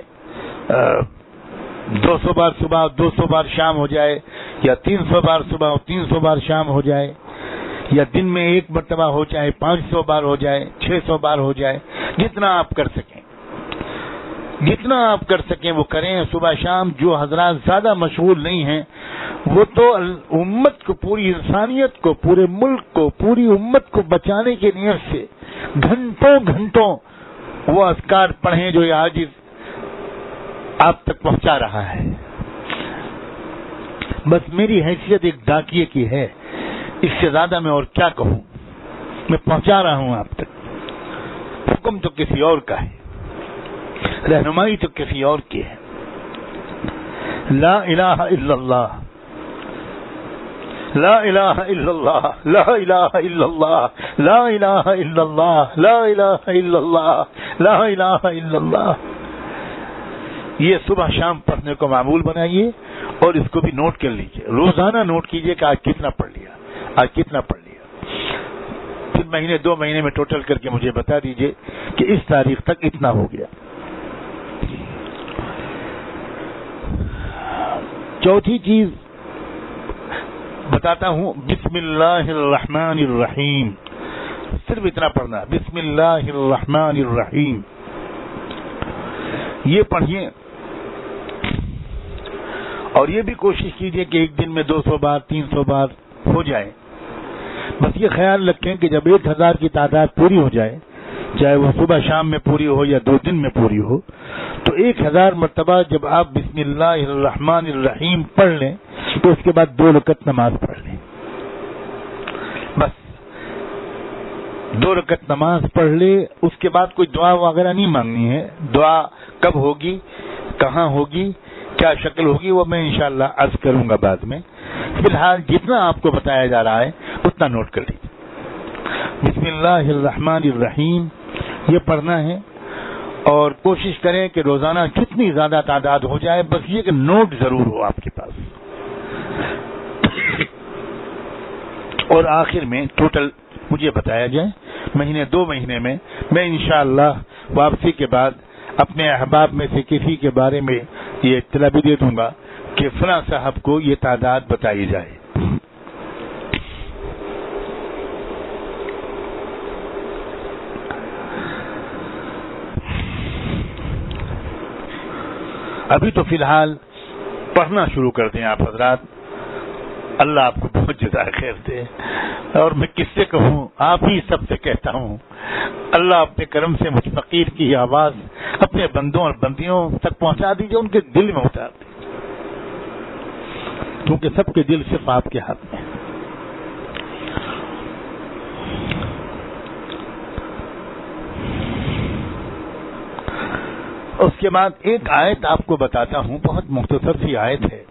200 بار صبح 200 بار شام ہو جائے، یا 300 بار صبح اور 300 بار شام ہو جائے، یا دن میں ایک مرتبہ ہو چاہے 500 بار ہو جائے، 600 بار ہو جائے، جتنا آپ کر سکیں، جتنا آپ کر سکیں وہ کریں۔ صبح شام جو حضرات زیادہ مشغول نہیں ہیں وہ تو امت کو، پوری انسانیت کو، پورے ملک کو، پوری امت کو بچانے کی نیت سے گھنٹوں گھنٹوں وہ اذکار پڑھیں جو یہ عاجز آپ تک پہنچا رہا ہے۔ بس میری حیثیت ایک ڈاکیے کی ہے، اس سے زیادہ میں اور کیا کہوں، میں پہنچا رہا ہوں آپ تک۔ حکم تو کسی اور کا ہے، رہنمائی تو کسی اور کی ہے۔ لا الہ الا اللہ، لا الہ الا اللہ، لا الہ الا اللہ، لا الہ الا اللہ، لا الہ الا اللہ، لا الہ الا اللہ۔ یہ صبح شام پڑھنے کو معمول بنائیے اور اس کو بھی نوٹ کر لیجئے، روزانہ نوٹ کیجئے کہ آج کتنا پڑھ لیا، آج کتنا پڑھ لیا۔ پھر مہینے 2 مہینے میں ٹوٹل کر کے مجھے بتا دیجئے کہ اس تاریخ تک اتنا ہو گیا۔ چوتھی چیز بتاتا ہوں، بسم اللہ الرحمن الرحیم، صرف اتنا پڑھنا، بسم اللہ الرحمن الرحیم، یہ پڑھیے۔ اور یہ بھی کوشش کیجئے کہ ایک دن میں 200 بار 300 بار ہو جائے۔ بس یہ خیال رکھیں کہ جب 1000 کی تعداد پوری ہو جائے، چاہے وہ صبح شام میں پوری ہو یا 2 دن میں پوری ہو، تو 1000 مرتبہ جب آپ بسم اللہ الرحمن الرحیم پڑھ لیں تو اس کے بعد 2 رکعت نماز پڑھ لیں۔ بس 2 رکعت نماز پڑھ لے، اس کے بعد کوئی دعا وغیرہ نہیں مانگنی ہے۔ دعا کب ہوگی، کہاں ہوگی، کیا شکل ہوگی، وہ میں انشاءاللہ عرض کروں گا بعد میں۔ فی الحال جتنا آپ کو بتایا جا رہا ہے اتنا نوٹ کر لیجیے۔ بسم اللہ الرحمن الرحیم یہ پڑھنا ہے، اور کوشش کریں کہ روزانہ جتنی زیادہ تعداد ہو جائے، بس یہ کہ نوٹ ضرور ہو آپ کے پاس۔ اور آخر میں ٹوٹل مجھے بتایا جائے، مہینے 2 مہینے میں میں انشاءاللہ واپسی کے بعد اپنے احباب میں سے کسی کے بارے میں یہ اطلاع بھی دے دوں گا کہ فلاں صاحب کو یہ تعداد بتائی جائے۔ ابھی تو فی الحال پڑھنا شروع کر دیں آپ حضرات، اللہ آپ کو بہت جزائے خیر دے۔ اور میں کس سے کہوں، آپ ہی سب سے کہتا ہوں، اللہ اپنے کرم سے مجھ فقیر کی آواز اپنے بندوں اور بندیوں تک پہنچا دیجیے، ان کے دل میں اتار دیجیے، کیونکہ سب کے دل صرف آپ کے ہاتھ میں۔ اس کے بعد ایک آیت آپ کو بتاتا ہوں، بہت مختصر سی آیت ہے۔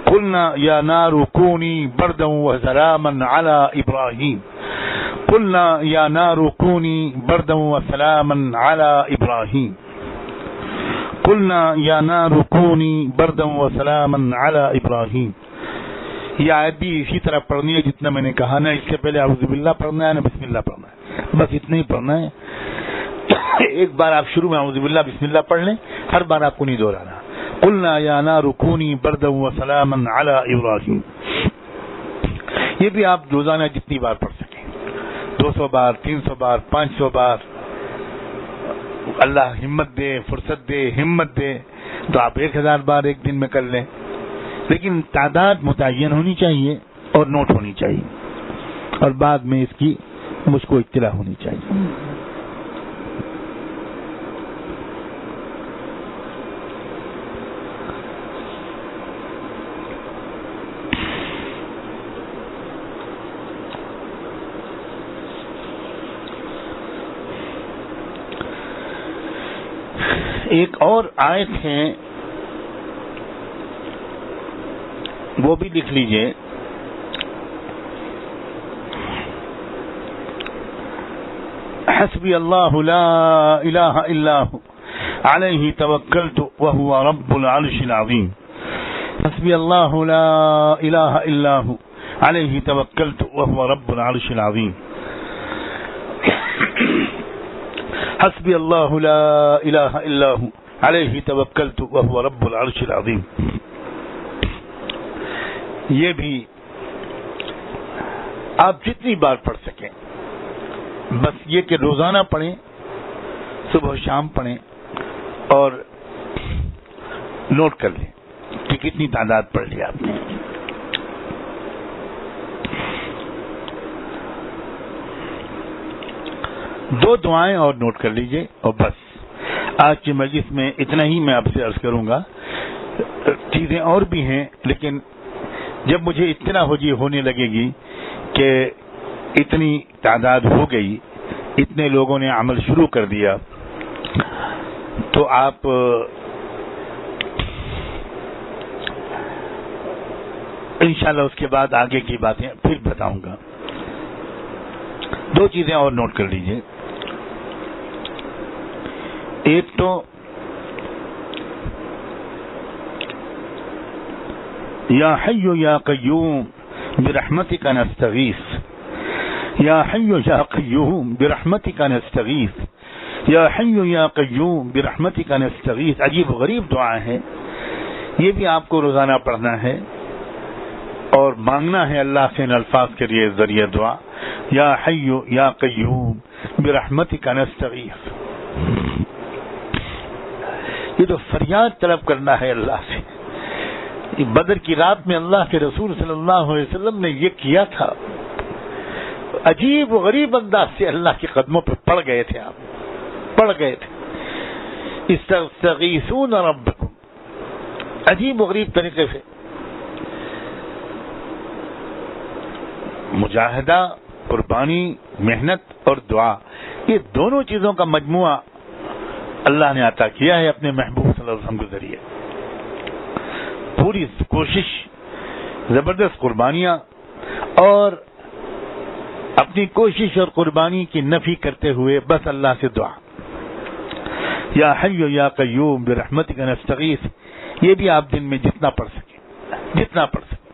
قلنا یا نار کونی بردا وسلاما علی ابراہیم، قلنا یا نار کونی بردا وسلاما علی ابراہیم، قلنا یا نار کونی بردا وسلاما علی ابراہیم۔ یہ آیت بھی اسی طرح پڑھنی ہے جتنا میں نے کہا، نہ اس سے پہلے اعوذ باللہ پڑھنا ہے نہ بسم اللہ پڑھنا ہے، بس اتنا ہی پڑھنا ہے۔ ایک بار آپ شروع میں اعوذ باللہ بسم اللہ پڑھ لیں، ہر بار آپ کو نہیں دہرانا۔ قلنا یا نار کونی بردا وسلاما علی ابراہیم، یہ بھی آپ روزانہ جتنی بار پڑھ سکیں، 200 بار 300 بار 500 بار، اللہ ہمت دے، فرصت دے، ہمت دے تو آپ 1000 بار ایک دن میں کر لیں، لیکن تعداد متعین ہونی چاہیے اور نوٹ ہونی چاہیے، اور بعد میں اس کی مجھ کو اطلاع ہونی چاہیے۔ ایک اور آیت ہے وہ بھی لکھ لیجئے. حسبی اللہ لا الہ الا ہو علیہ توکلت وہو رب العرش العظیم. حسبی اللہ لا الہ الا ہو علیہ توکلت وہو رب العرش العظیم. حسبی اللہ لا الہ الا ہو علیہ توکلت وہو رب العرش العظیم. یہ بھی آپ جتنی بار پڑھ سکیں، بس یہ کہ روزانہ پڑھیں، صبح و شام پڑھیں، اور نوٹ کر لیں کہ کتنی تعداد پڑھ لی آپ نے. دو دعائیں اور نوٹ کر لیجئے، اور بس آج کی مجلس میں اتنا ہی میں آپ سے عرض کروں گا. چیزیں اور بھی ہیں، لیکن جب مجھے اطلاع ہونے لگے گی کہ اتنی تعداد ہو گئی، اتنے لوگوں نے عمل شروع کر دیا، تو آپ انشاءاللہ اس کے بعد آگے کی باتیں پھر بتاؤں گا. دو چیزیں اور نوٹ کر لیجئے. ایک تو یا حی یا قیوم برحمتک نستغیث، یا حی یا قیوم برحمتک نستغیث، یا حی یا قیوم برحمتک نستغیث. عجیب و غریب دعا ہے، یہ بھی آپ کو روزانہ پڑھنا ہے اور مانگنا ہے اللہ سے ان الفاظ کے لیے ذریعہ دعا. یا حی یا قیوم برحمتک نستغیث. یہ تو فریاد طلب کرنا ہے اللہ سے. بدر کی رات میں اللہ کے رسول صلی اللہ علیہ وسلم نے یہ کیا تھا. عجیب و غریب انداز سے اللہ کے قدموں پہ پڑ گئے تھے، آپ پڑ گئے تھے. استغیثون ربکم، عجیب و غریب طریقے سے. مجاہدہ، قربانی، محنت اور دعا، یہ دونوں چیزوں کا مجموعہ اللہ نے عطا کیا ہے اپنے محبوب صلی اللہ علیہ وسلم کے ذریعے. پوری کوشش، زبردست قربانیاں، اور اپنی کوشش اور قربانی کی نفی کرتے ہوئے بس اللہ سے دعا. یا حی یا قیوم برحمتک نستغیث، یہ بھی آپ دن میں جتنا پڑھ سکیں، جتنا پڑھ سکیں.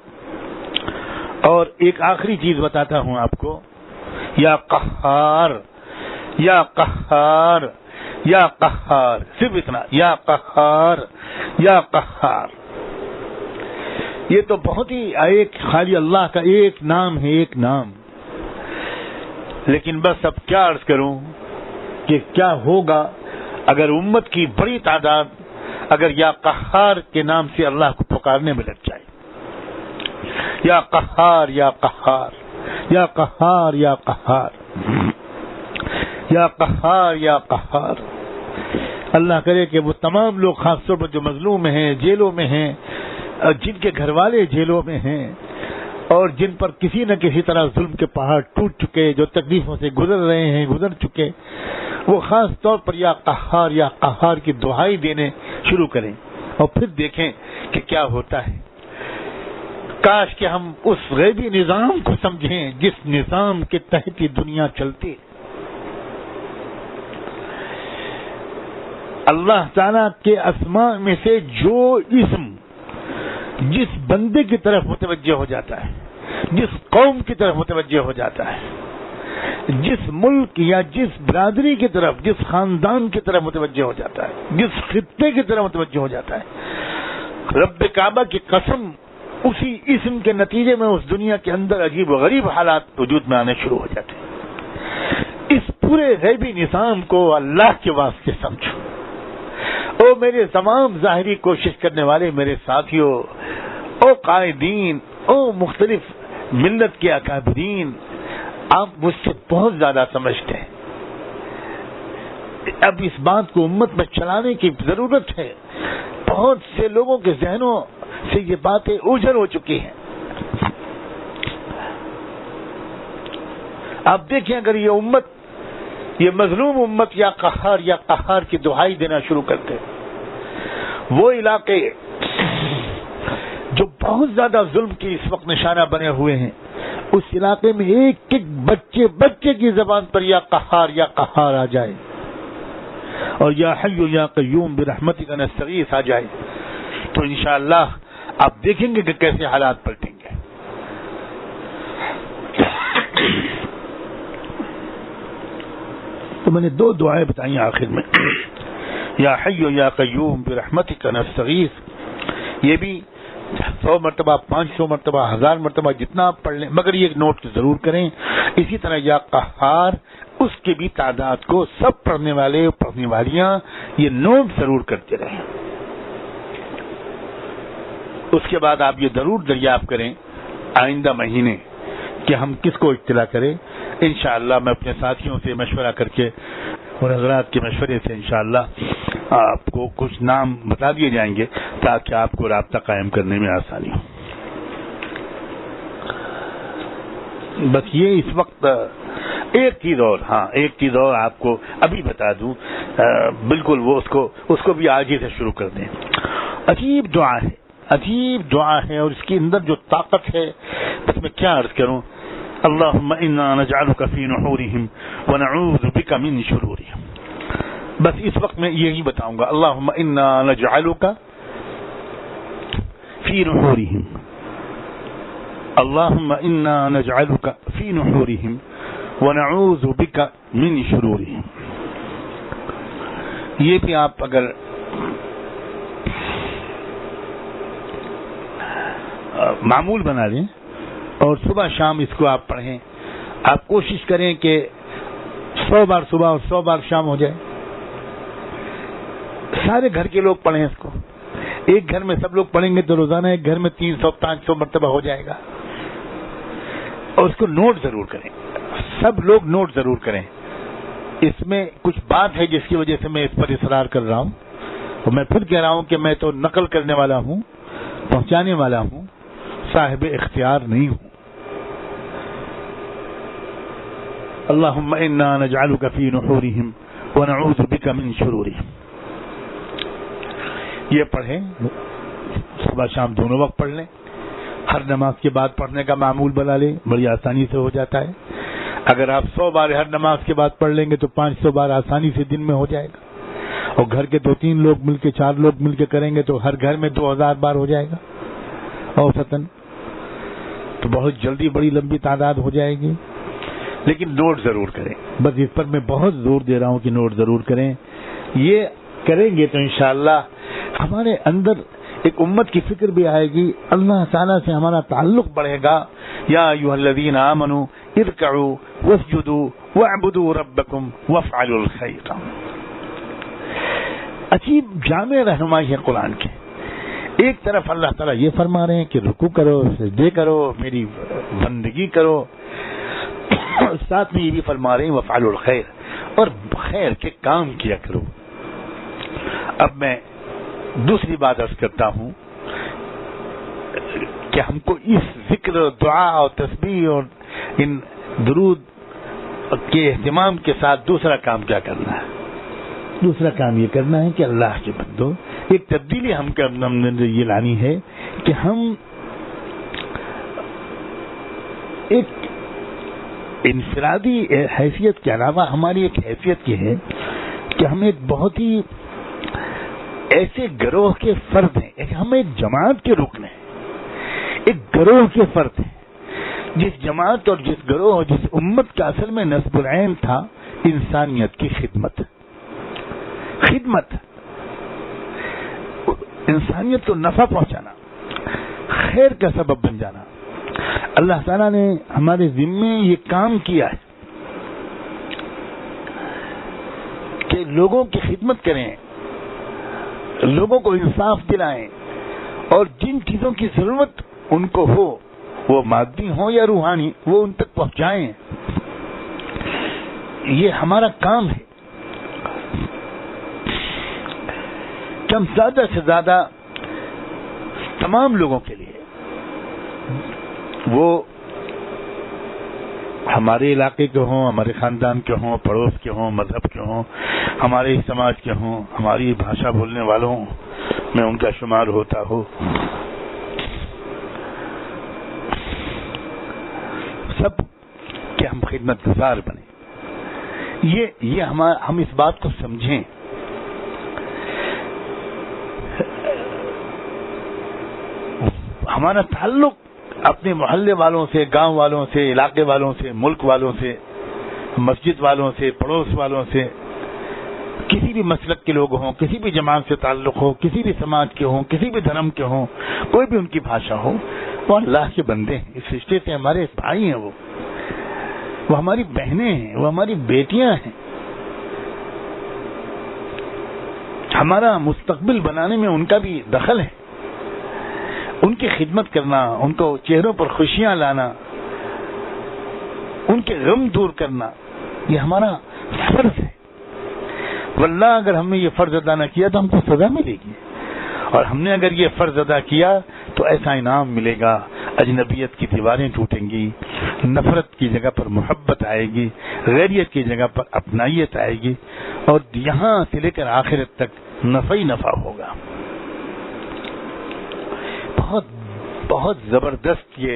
اور ایک آخری چیز بتاتا ہوں آپ کو، یا قہار، یا قہار، یا قہار، صرف اتنا، یا قہار، یا قہار. یہ تو بہت ہی ایک خالی اللہ کا ایک نام ہے، ایک نام. لیکن بس اب کیا عرض کروں کہ کیا ہوگا اگر امت کی بڑی تعداد اگر یا قہار کے نام سے اللہ کو پکارنے میں لگ جائے. یا قہار، یا قہار، یا قہار، یا قہار، یا قہار، یا قہار. اللہ کرے کہ وہ تمام لوگ، خاص طور پر جو مظلوم ہیں، جیلوں میں ہیں، جن کے گھر والے جیلوں میں ہیں، اور جن پر کسی نہ کسی طرح ظلم کے پہاڑ ٹوٹ چکے، جو تکلیفوں سے گزر رہے ہیں، گزر چکے، وہ خاص طور پر یا قہار کی دعائی دینے شروع کریں، اور پھر دیکھیں کہ کیا ہوتا ہے. کاش کہ ہم اس غیبی نظام کو سمجھیں جس نظام کے تحت یہ دنیا چلتی. اللہ تعالیٰ کے اسماء میں سے جو اسم جس بندے کی طرف متوجہ ہو جاتا ہے، جس قوم کی طرف متوجہ ہو جاتا ہے، جس ملک یا جس برادری کی طرف، جس خاندان کی طرف متوجہ ہو جاتا ہے، جس خطے کی طرف متوجہ ہو جاتا ہے، رب کعبہ کی قسم، اسی اسم کے نتیجے میں اس دنیا کے اندر عجیب و غریب حالات وجود میں آنے شروع ہو جاتے ہیں. اس پورے غیبی نظام کو اللہ کے واسطے سمجھو. او میرے تمام ظاہری کوشش کرنے والے میرے ساتھیوں، او قائدین، او مختلف ملت کے اکابرین، آپ مجھ سے بہت زیادہ سمجھتے ہیں. اب اس بات کو امت میں چلانے کی ضرورت ہے. بہت سے لوگوں کے ذہنوں سے یہ باتیں اوجھل ہو چکی ہیں. آپ دیکھیں اگر یہ امت یہ مظلوم امت یا قہار کی دہائی دینا شروع کرتے. وہ علاقے جو بہت زیادہ ظلم کی اس وقت نشانہ بنے ہوئے ہیں، اس علاقے میں ایک ایک بچے کی زبان پر یا قہار آ جائے اور یا حی یا قیوم برحمتک نستغیث آ جائے تو انشاءاللہ آپ دیکھیں گے کہ کیسے حالات پلٹیں گے. تو میں نے 2 دعائیں بتائیں آخر میں، یا حی یا قیوم برحمتک نستغیث، یہ بھی 100 مرتبہ 500 مرتبہ 1000 مرتبہ جتنا آپ پڑھ لیں، مگر یہ نوٹ ضرور کریں. اسی طرح یا قہار، اس کے بھی تعداد کو سب پڑھنے والے پڑھنے والیاں یہ نوٹ ضرور کرتے رہیں. اس کے بعد آپ یہ ضرور دریافت کریں آئندہ مہینے کہ ہم کس کو اطلاع کریں. انشاءاللہ میں اپنے ساتھیوں سے مشورہ کر کے اور حضرات کے مشورے سے انشاءاللہ آپ کو کچھ نام بتا دیے جائیں گے تاکہ آپ کو رابطہ قائم کرنے میں آسانی ہو. بس یہ اس وقت ایک چیز اور آپ کو ابھی بتا دوں، بالکل وہ اس کو بھی آج ہی سے شروع کر دیں. عجیب دعا ہے اور اس کے اندر جو طاقت ہے اس میں کیا عرض کروں. اللہم انا نجعلک فی نحورہم ونعوذ بک من شرورہم. بس اس وقت میں یہی بتاؤں گا. اللہم انا نجعلک فی نحورہم، اللہم انا نجعلک فی نحورہم ونعوذ بک من شرورہم. یہ بھی آپ اگر معمول بنا لیں اور صبح شام اس کو آپ پڑھیں، آپ کوشش کریں کہ 100 بار صبح اور 100 بار شام ہو جائے. سارے گھر کے لوگ پڑھیں اس کو. ایک گھر میں سب لوگ پڑھیں گے تو روزانہ ایک گھر میں 300-500 مرتبہ ہو جائے گا. اور اس کو نوٹ ضرور کریں، سب لوگ نوٹ ضرور کریں. اس میں کچھ بات ہے جس کی وجہ سے میں اس پر اصرار کر رہا ہوں اور میں پھر کہہ رہا ہوں کہ میں تو نقل کرنے والا ہوں، پہنچانے والا ہوں، صاحب اختیار نہیں ہوں. اللہم انا نجعلک فی نحورہم ونعوذ بک من شرورہم. یہ پڑھیں، صبح شام دونوں وقت پڑھ لیں. ہر نماز کے بعد پڑھنے کا معمول بنا لیں، بڑی آسانی سے ہو جاتا ہے. اگر آپ 100 بار ہر نماز کے بعد پڑھ لیں گے تو 500 بار آسانی سے دن میں ہو جائے گا. اور گھر کے 2-3 لوگ مل کے 4 لوگ مل کے کریں گے تو ہر گھر میں 2000 بار ہو جائے گا اوسطاً. تو بہت جلدی بڑی لمبی تعداد ہو جائے گی. لیکن نوٹ ضرور کریں. بس اس پر میں بہت زور دے رہا ہوں کہ نوٹ ضرور کریں. یہ کریں گے تو انشاءاللہ ہمارے اندر ایک امت کی فکر بھی آئے گی، اللہ تعالیٰ سے ہمارا تعلق بڑھے گا. یا ایھا الذین آمنوا ارکعوا واسجدوا واعبدوا ربکم وافعلوا الخیر. عجیب جامع رہنمائی ہے قرآن کے. ایک طرف اللہ تعالیٰ یہ فرما رہے ہیں کہ رکوع کرو، سجدے کرو، میری بندگی کرو، ساتھ میں یہ بھی فرما رہے ہیں وافعلوا الخیر، اور خیر کے کام کیا کرو. اب میں دوسری بات عرض کرتا ہوں کہ ہم کو اس ذکر دعا اور تسبیح اور ان درود کے اہتمام کے ساتھ دوسرا کام کیا کرنا ہے. دوسرا کام یہ کرنا ہے کہ اللہ کے بندو ایک تبدیلی ہم نے یہ لانی ہے کہ ہم ایک انفرادی حیثیت کے علاوہ ہماری ایک حیثیت یہ ہے کہ ہم ایک بہت ہی ایسے گروہ کے فرد ہیں. ہم ایک جماعت کے رکن ہیں، ایک گروہ کے فرد ہیں. جس جماعت اور جس گروہ اور جس امت کا اصل میں نصب العین تھا انسانیت کی خدمت، انسانیت کو نفع پہنچانا، خیر کا سبب بن جانا. اللہ تعالیٰ نے ہمارے ذمے یہ کام کیا ہے کہ لوگوں کی خدمت کریں، لوگوں کو انصاف دلائیں، اور جن چیزوں کی ضرورت ان کو ہو، وہ مادی ہو یا روحانی، وہ ان تک پہنچائیں. یہ ہمارا کام ہے کہ ہم زیادہ سے زیادہ تمام لوگوں کے لیے وہ ہمارے علاقے کے ہوں، ہمارے خاندان کے ہوں، پڑوس کے ہوں، مذہب کے ہوں، ہمارے سماج کے ہوں، ہماری بھاشا بولنے والوں میں ان کا شمار ہوتا ہو، سب کہ ہم خدمت گزار بنیں. یہ ہم اس بات کو سمجھیں. ہمارا تعلق اپنے محلے والوں سے، گاؤں والوں سے، علاقے والوں سے، ملک والوں سے، مسجد والوں سے، پڑوس والوں سے، کسی بھی مسلک کے لوگ ہوں، کسی بھی جماعت سے تعلق ہو، کسی بھی سماج کے ہوں، کسی بھی دھرم کے ہوں، کوئی بھی ان کی بھاشا ہو، وہ اللہ کے بندے ہیں. اس رشتے سے ہمارے بھائی ہیں، وہ ہماری بہنیں ہیں، وہ ہماری بیٹیاں ہیں. ہمارا مستقبل بنانے میں ان کا بھی دخل ہے. ان کی خدمت کرنا، ان کو چہروں پر خوشیاں لانا، ان کے غم دور کرنا، یہ ہمارا فرض ہے. واللہ اگر ہم نے یہ فرض ادا نہ کیا تو ہم کو سزا ملے گی، اور ہم نے اگر یہ فرض ادا کیا تو ایسا انعام ملے گا. اجنبیت کی دیواریں ٹوٹیں گی، نفرت کی جگہ پر محبت آئے گی، غیریت کی جگہ پر اپنائیت آئے گی، اور یہاں سے لے کر آخرت تک نفع ہی نفع ہوگا. بہت بہت زبردست یہ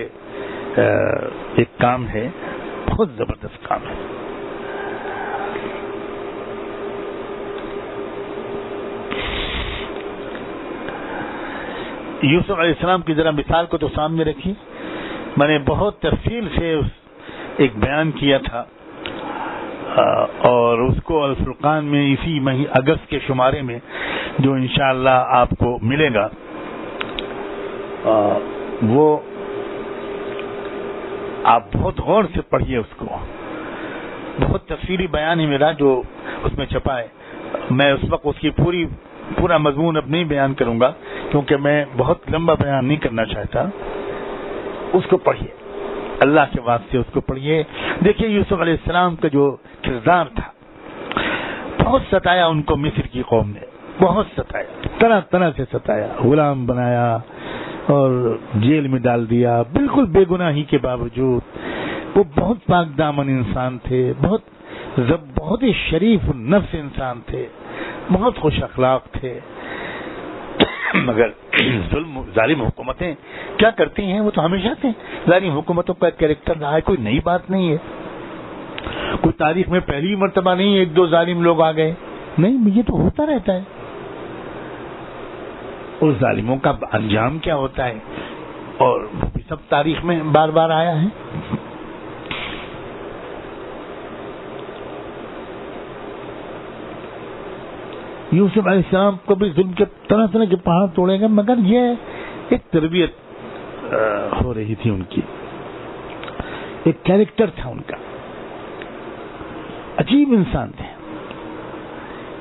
ایک کام ہے، بہت زبردست کام ہے. یوسف علیہ السلام کی ذرا مثال کو تو سامنے رکھی. میں نے بہت تفصیل سے ایک بیان کیا تھا، اور اس کو الفرقان میں اسی اگست کے شمارے میں جو انشاءاللہ آپ کو ملے گا، وہ آپ بہت غور سے پڑھیے. اس کو بہت تفصیلی بیان ہے میرا جو اس میں چھپا ہے. میں اس وقت اس کی پورا مضمون اب نہیں بیان کروں گا، کیونکہ میں بہت لمبا بیان نہیں کرنا چاہتا. اس کو پڑھیے، اللہ کے واسطے اس کو پڑھیے. دیکھیے یوسف علیہ السلام کا جو کردار تھا، بہت ستایا ان کو مصر کی قوم نے، بہت ستایا، طرح طرح سے ستایا، غلام بنایا اور جیل میں ڈال دیا بالکل بے گناہی کے باوجود. وہ بہت پاک دامن انسان تھے، بہت ہی شریف النفس انسان تھے، بہت خوش اخلاق تھے. مگر ظالم حکومتیں کیا کرتی ہیں؟ وہ تو ہمیشہ سے ظالم حکومتوں کا کیریکٹر رہا ہے، کوئی نئی بات نہیں ہے. کوئی تاریخ میں پہلی مرتبہ نہیں ایک دو ظالم لوگ آ گئے، نہیں، یہ تو ہوتا رہتا ہے. اور ظالموں کا انجام کیا ہوتا ہے، اور وہ بھی سب تاریخ میں بار بار آیا ہے. یوسف علیہ السلام کو بھی ظلم کے طرح طرح کے پہاڑ توڑے گا، مگر یہ ایک تربیت ہو رہی تھی ان کی، ایک کیریکٹر تھا ان کا. عجیب انسان تھے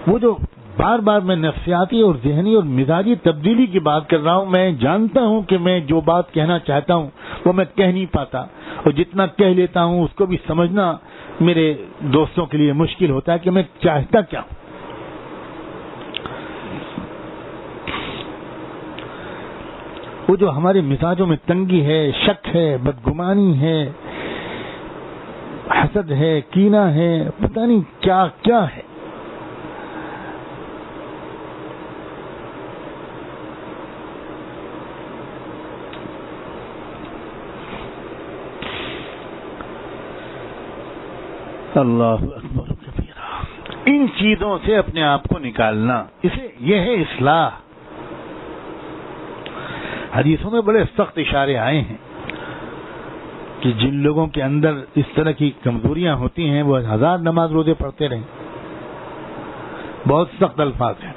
وہ. جو بار بار میں نفسیاتی اور ذہنی اور مزاجی تبدیلی کی بات کر رہا ہوں، میں جانتا ہوں کہ میں جو بات کہنا چاہتا ہوں وہ میں کہہ نہیں پاتا، اور جتنا کہہ لیتا ہوں اس کو بھی سمجھنا میرے دوستوں کے لیے مشکل ہوتا ہے کہ میں چاہتا کیا ہوں. وہ جو ہمارے مزاجوں میں تنگی ہے، شک ہے، بدگمانی ہے، حسد ہے، کینہ ہے، پتہ نہیں کیا کیا ہے. اللہ اکبر کبیرہ. ان چیزوں سے اپنے آپ کو نکالنا، یہ ہے اصلاح. حدیثوں میں بڑے سخت اشارے آئے ہیں کہ جن لوگوں کے اندر اس طرح کی کمزوریاں ہوتی ہیں وہ 1000 نماز روزے پڑھتے رہیں. بہت سخت الفاظ ہیں.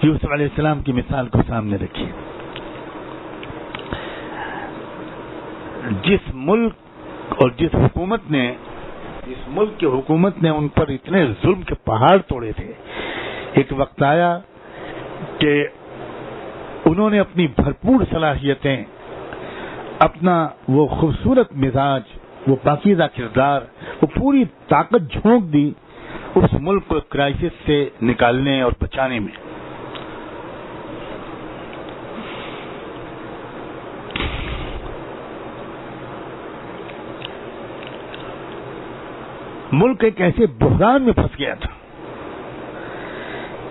یوسف علیہ السلام کی مثال کو سامنے رکھیے. جس ملک اور جس حکومت نے، اس ملک کی حکومت نے ان پر اتنے ظلم کے پہاڑ توڑے تھے، ایک وقت آیا کہ انہوں نے اپنی بھرپور صلاحیتیں، اپنا وہ خوبصورت مزاج، وہ پاکیزہ کردار، وہ پوری طاقت جھونک دی اس ملک کو کرائسس سے نکالنے اور بچانے میں. ملک ایک ایسے بحران میں پھنس گیا تھا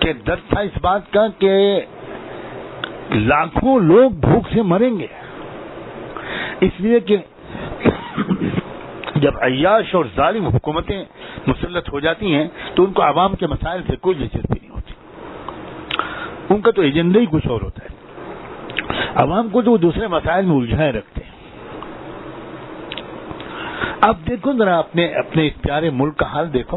کہ ڈر تھا اس بات کا کہ لاکھوں لوگ بھوک سے مریں گے، اس لیے کہ جب عیاش اور ظالم حکومتیں مسلط ہو جاتی ہیں تو ان کو عوام کے مسائل سے کوئی دلچسپی نہیں ہوتی، ان کا تو ایجنڈا ہی کچھ اور ہوتا ہے، عوام کو تو وہ دوسرے مسائل میں الجھائے رکھتے ہیں۔ آپ دیکھو ذرا اپنے اس پیارے ملک کا حال دیکھو،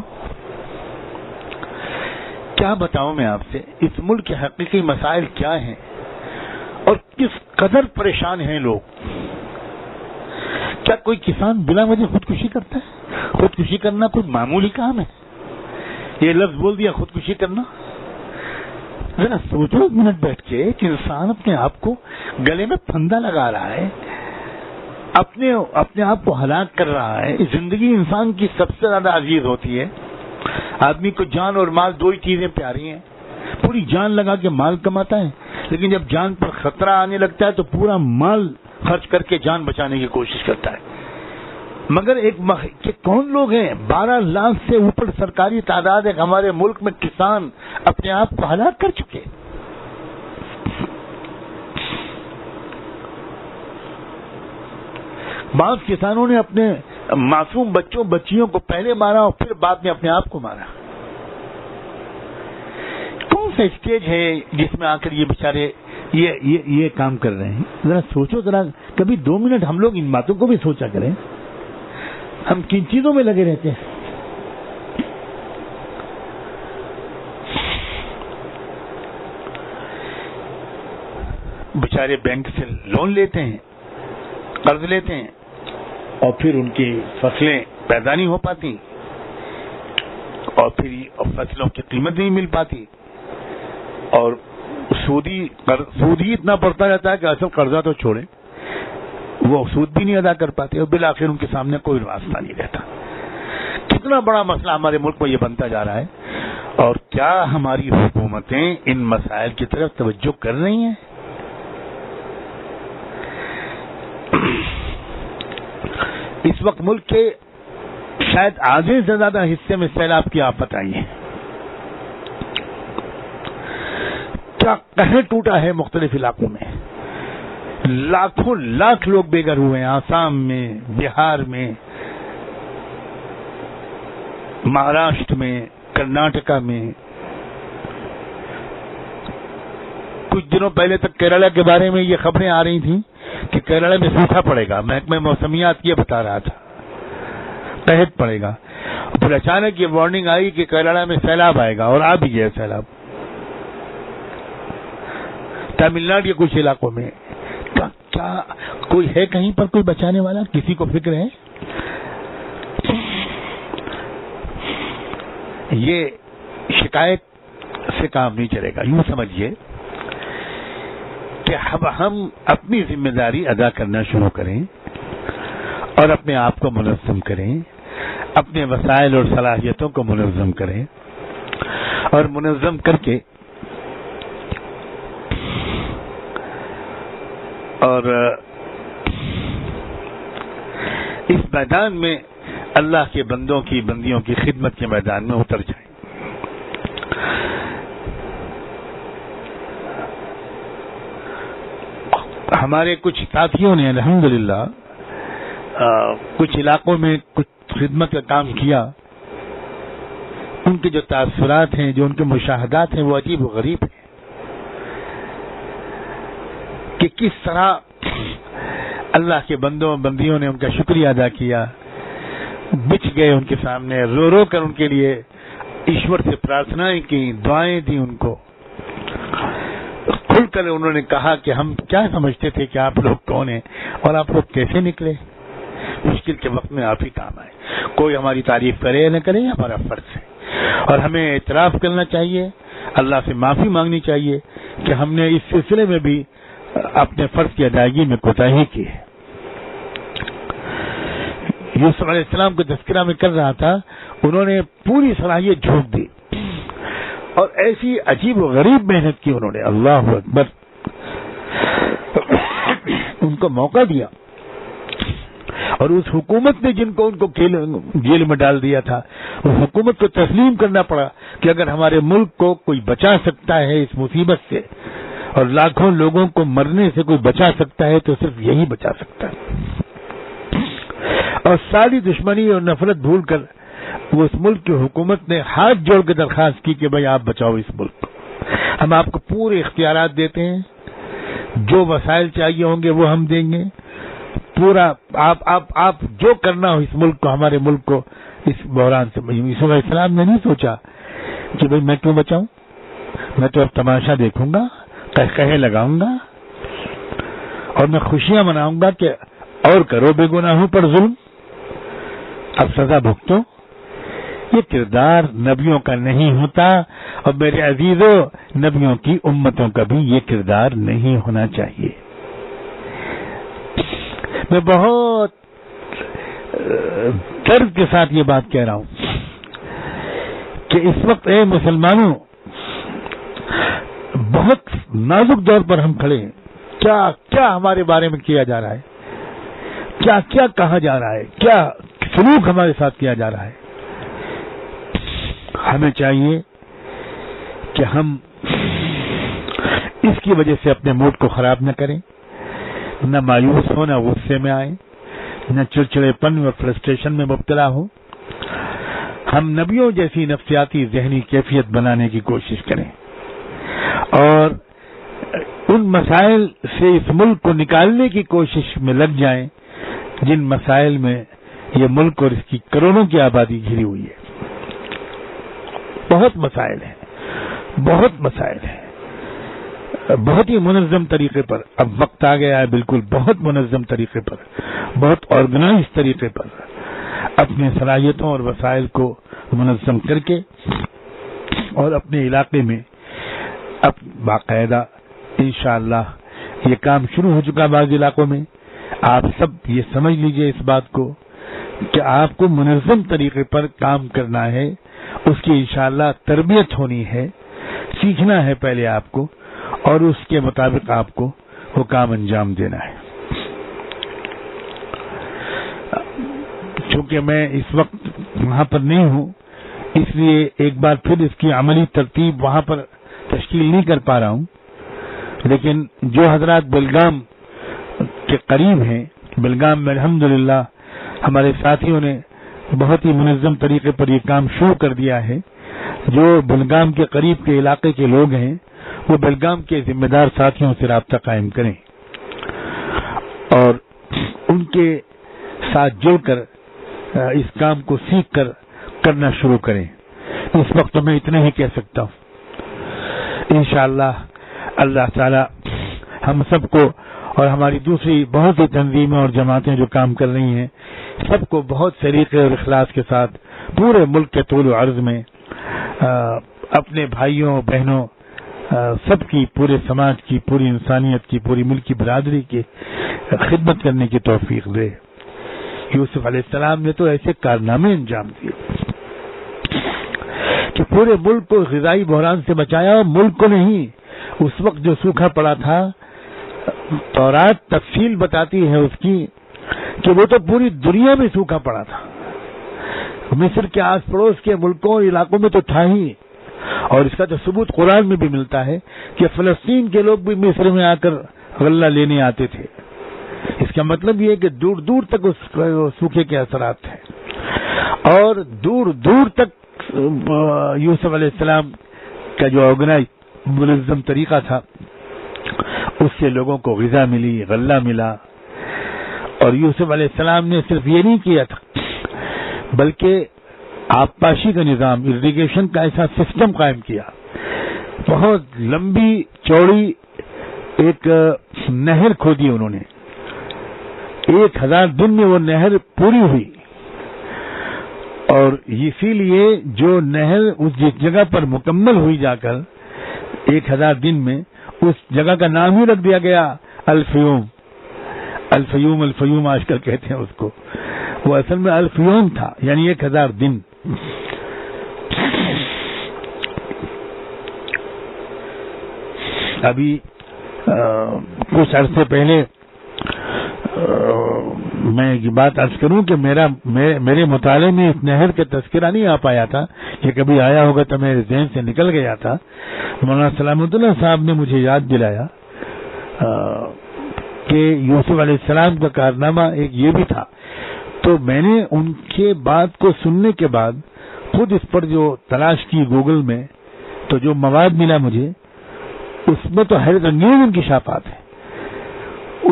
کیا بتاؤں میں آپ سے، اس ملک کے حقیقی مسائل کیا ہیں اور کس قدر پریشان ہیں لوگ۔ کیا کوئی کسان بلا وجہ خودکشی کرتا ہے؟ خودکشی کرنا کوئی معمولی کام ہے؟ یہ لفظ بول دیا خودکشی کرنا، ذرا سوچو ایک منٹ بیٹھ کے کہ انسان اپنے آپ کو گلے میں پھندا لگا رہا ہے، اپنے آپ کو ہلاک کر رہا ہے۔ زندگی انسان کی سب سے زیادہ عزیز ہوتی ہے، آدمی کو جان اور مال دو ہی چیزیں پیاری ہیں، پوری جان لگا کے مال کماتا ہے، لیکن جب جان پر خطرہ آنے لگتا ہے تو پورا مال خرچ کر کے جان بچانے کی کوشش کرتا ہے۔ مگر کہ کون لوگ ہیں، 12 لاکھ سے اوپر سرکاری تعداد ہے ہمارے ملک میں کسان اپنے آپ کو ہلاک کر چکے۔ بعض کسانوں نے اپنے معصوم بچیوں کو پہلے مارا اور پھر بعد میں اپنے آپ کو مارا۔ کون سا اسٹیج ہے جس میں آ کر یہ بیچارے یہ کام کر رہے ہیں؟ ذرا سوچو، ذرا کبھی 2 منٹ ہم لوگ ان باتوں کو بھی سوچا کریں، ہم کن چیزوں میں لگے رہتے ہیں۔ بیچارے بینک سے لون لیتے ہیں، قرض لیتے ہیں، اور پھر ان کی فصلیں پیدا نہیں ہو پاتی، اور پھر فصلوں کی قیمت نہیں مل پاتی، اور سود ہی اتنا پڑتا رہتا ہے کہ اصل قرضہ تو چھوڑیں، وہ سود بھی نہیں ادا کر پاتے، اور بالآخر ان کے سامنے کوئی راستہ نہیں رہتا۔ کتنا بڑا مسئلہ ہمارے ملک میں یہ بنتا جا رہا ہے، اور کیا ہماری حکومتیں ان مسائل کی طرف توجہ کر رہی ہیں؟ اس وقت ملک کے شاید آدھے سے زیادہ حصے میں سیلاب کی آفت آئی ہے، کیا قہر ٹوٹا ہے مختلف علاقوں میں، لاکھوں لاکھ لوگ بے گھر ہوئے ہیں، آسام میں، بہار میں، مہاراشٹر میں، کرناٹکا میں۔ کچھ دنوں پہلے تک کیرلا کے بارے میں یہ خبریں آ رہی تھیں کہ کیرلا میں سوکھا پڑے گا، محکمہ موسمیات یہ بتا رہا تھا، قحط پڑے گا، پھر اچانک یہ وارننگ آئی کہ کیرلا میں سیلاب آئے گا، اور آ بھی گیا سیلاب۔ تمل ناڈو کے کچھ علاقوں میں کیا کوئی ہے کہیں پر کوئی بچانے والا؟ کسی کو فکر ہے؟ یہ شکایت سے کام نہیں چلے گا۔ یوں سمجھیے کہ ہم اپنی ذمہ داری ادا کرنا شروع کریں اور اپنے آپ کو منظم کریں، اپنے وسائل اور صلاحیتوں کو منظم کریں، اور منظم کر کے اور اس میدان میں اللہ کے بندیوں کی خدمت کے میدان میں اتر جائیں۔ ہمارے کچھ ساتھیوں نے الحمدللہ کچھ علاقوں میں کچھ خدمت کا کام کیا، ان کے جو تاثرات ہیں، جو ان کے مشاہدات ہیں، وہ عجیب و غریب ہیں کہ کس طرح اللہ کے بندیوں نے ان کا شکریہ ادا کیا، بچ گئے ان کے سامنے، رو رو کر ان کے لیے ایشور سے پرارتھنائیں کی، دعائیں دی، ان کو کھل کر انہوں نے کہا کہ ہم کیا سمجھتے تھے کہ آپ لوگ کون ہیں اور آپ لوگ کیسے نکلے، مشکل کے وقت میں آپ ہی کام آئے۔ کوئی ہماری تعریف کرے یا نہ کرے، ہمارا فرض ہے، اور ہمیں اعتراف کرنا چاہیے، اللہ سے معافی مانگنی چاہیے کہ ہم نے اس سلسلے میں بھی اپنے فرض کی ادائیگی میں کوتاہی کی ہے۔ یوسف علیہ السلام کو تذکرہ میں کر رہا تھا، انہوں نے پوری صلاحیت جھونک دی اور ایسی عجیب و غریب محنت کی انہوں نے، اللہ اکبر، ان کو موقع دیا اور اس حکومت نے جن کو ان کو جیل میں ڈال دیا تھا، اس حکومت کو تسلیم کرنا پڑا کہ اگر ہمارے ملک کو کوئی بچا سکتا ہے اس مصیبت سے اور لاکھوں لوگوں کو مرنے سے کوئی بچا سکتا ہے تو صرف یہی بچا سکتا ہے. اور ساری دشمنی اور نفرت بھول کر وہ اس ملک کی حکومت نے ہاتھ جوڑ کے درخواست کی کہ بھائی آپ بچاؤ اس ملک کو، ہم آپ کو پورے اختیارات دیتے ہیں، جو وسائل چاہیے ہوں گے وہ ہم دیں گے، پورا آپ جو کرنا ہو اس ملک کو، ہمارے ملک کو اس بحران سے. یوسف علیہ السلام نے نہیں سوچا کہ بھائی میں کیوں بچاؤں، میں تو اب تماشا دیکھوں گا، قہقہے لگاؤں گا اور میں خوشیاں مناؤں گا کہ اور کرو بے گناہوں پر ظلم، اب سزا بھگتو. یہ کردار نبیوں کا نہیں ہوتا، اور میرے عزیزوں نبیوں کی امتوں کا بھی یہ کردار نہیں ہونا چاہیے. میں بہت درد کے ساتھ یہ بات کہہ رہا ہوں کہ اس وقت اے مسلمانوں بہت نازک دور پر ہم کھڑے ہیں. کیا کیا ہمارے بارے میں کیا جا رہا ہے، کیا کیا کہا جا رہا ہے، کیا سلوک ہمارے ساتھ کیا جا رہا ہے. ہمیں چاہیے کہ ہم اس کی وجہ سے اپنے موڈ کو خراب نہ کریں، نہ مایوس ہو، نہ غصے میں آئیں، نہ چڑچڑے پن اور فرسٹریشن میں مبتلا ہو. ہم نبیوں جیسی نفسیاتی ذہنی کیفیت بنانے کی کوشش کریں اور ان مسائل سے اس ملک کو نکالنے کی کوشش میں لگ جائیں جن مسائل میں یہ ملک اور اس کی کروڑوں کی آبادی گھری ہوئی ہے. بہت مسائل ہیں، بہت مسائل ہیں، بہت ہی منظم طریقے پر. اب وقت آ گیا ہے بالکل بہت منظم طریقے پر، بہت آرگنائز طریقے پر اپنے صلاحیتوں اور وسائل کو منظم کر کے اور اپنے علاقے میں اب باقاعدہ انشاءاللہ یہ کام شروع ہو چکا. بعض علاقوں میں آپ سب یہ سمجھ لیجئے اس بات کو کہ آپ کو منظم طریقے پر کام کرنا ہے، اس کی انشاءاللہ تربیت ہونی ہے، سیکھنا ہے پہلے آپ کو اور اس کے مطابق آپ کو وہ کام انجام دینا ہے. چونکہ میں اس وقت وہاں پر نہیں ہوں اس لیے ایک بار پھر اس کی عملی ترتیب وہاں پر تشکیل نہیں کر پا رہا ہوں، لیکن جو حضرات بلگام کے قریب ہیں، بلگام میں الحمدللہ ہمارے ساتھیوں نے بہت ہی منظم طریقے پر یہ کام شروع کر دیا ہے. جو بلگام کے قریب کے علاقے کے لوگ ہیں وہ بلگام کے ذمہ دار ساتھیوں سے رابطہ قائم کریں اور ان کے ساتھ جڑ کر اس کام کو سیکھ کر کرنا شروع کریں. اس وقت میں اتنا ہی کہہ سکتا ہوں. انشاءاللہ اللہ تعالی ہم سب کو اور ہماری دوسری بہت سی تنظیمیں اور جماعتیں جو کام کر رہی ہیں سب کو بہت سلیقے اور اخلاص کے ساتھ پورے ملک کے طول و عرض میں اپنے بھائیوں بہنوں سب کی، پورے سماج کی، پوری انسانیت کی، پوری ملکی برادری کی خدمت کرنے کی توفیق دے. یوسف علیہ السلام نے تو ایسے کارنامے انجام دیے کہ پورے ملک کو غذائی بحران سے بچایا، اور ملک کو نہیں. اس وقت جو سوکھا پڑا تھا تورات تفصیل بتاتی ہے اس کی کہ وہ تو پوری دنیا میں سوکھا پڑا تھا. مصر کے آس پڑوس کے ملکوں اور علاقوں میں تو تھا ہی، اور اس کا تو ثبوت قرآن میں بھی ملتا ہے کہ فلسطین کے لوگ بھی مصر میں آ کر غلہ لینے آتے تھے. اس کا مطلب یہ ہے کہ دور دور تک اس سوکھے کے اثرات ہیں، اور دور دور تک یوسف علیہ السلام کا جو آرگنائز منظم طریقہ تھا اس سے لوگوں کو غذا ملی، غلہ ملا. اور یوسف علیہ السلام نے صرف یہ نہیں کیا تھا بلکہ آبپاشی کا نظام، اریگیشن کا ایسا سسٹم قائم کیا. بہت لمبی چوڑی ایک نہر کھودی انہوں نے، 1000 دن میں وہ نہر پوری ہوئی. اور اسی لیے جو نہر اس جگہ پر مکمل ہوئی جا کر 1000 دن میں، اس جگہ کا نام ہی رکھ دیا گیا الفیوم. الفیوم الفیوم آج کل کہتے ہیں اس کو، وہ اصل میں الفیوم تھا، یعنی 1000 دن. ابھی کچھ عرصے پہلے میں یہ بات عرض کروں کہ میرے مطالعے میں اس نہر کا تذکرہ نہیں آ پایا تھا، کہ کبھی آیا ہوگا تو میرے ذہن سے نکل گیا تھا۔ مولانا سلامت اللہ صاحب نے مجھے یاد دلایا کہ یوسف علیہ السلام کا کارنامہ ایک یہ بھی تھا، تو میں نے ان کے بات کو سننے کے بعد خود اس پر جو تلاش کی گوگل میں، تو جو مواد ملا مجھے اس میں تو حیرت انگیز انکشافات ہیں۔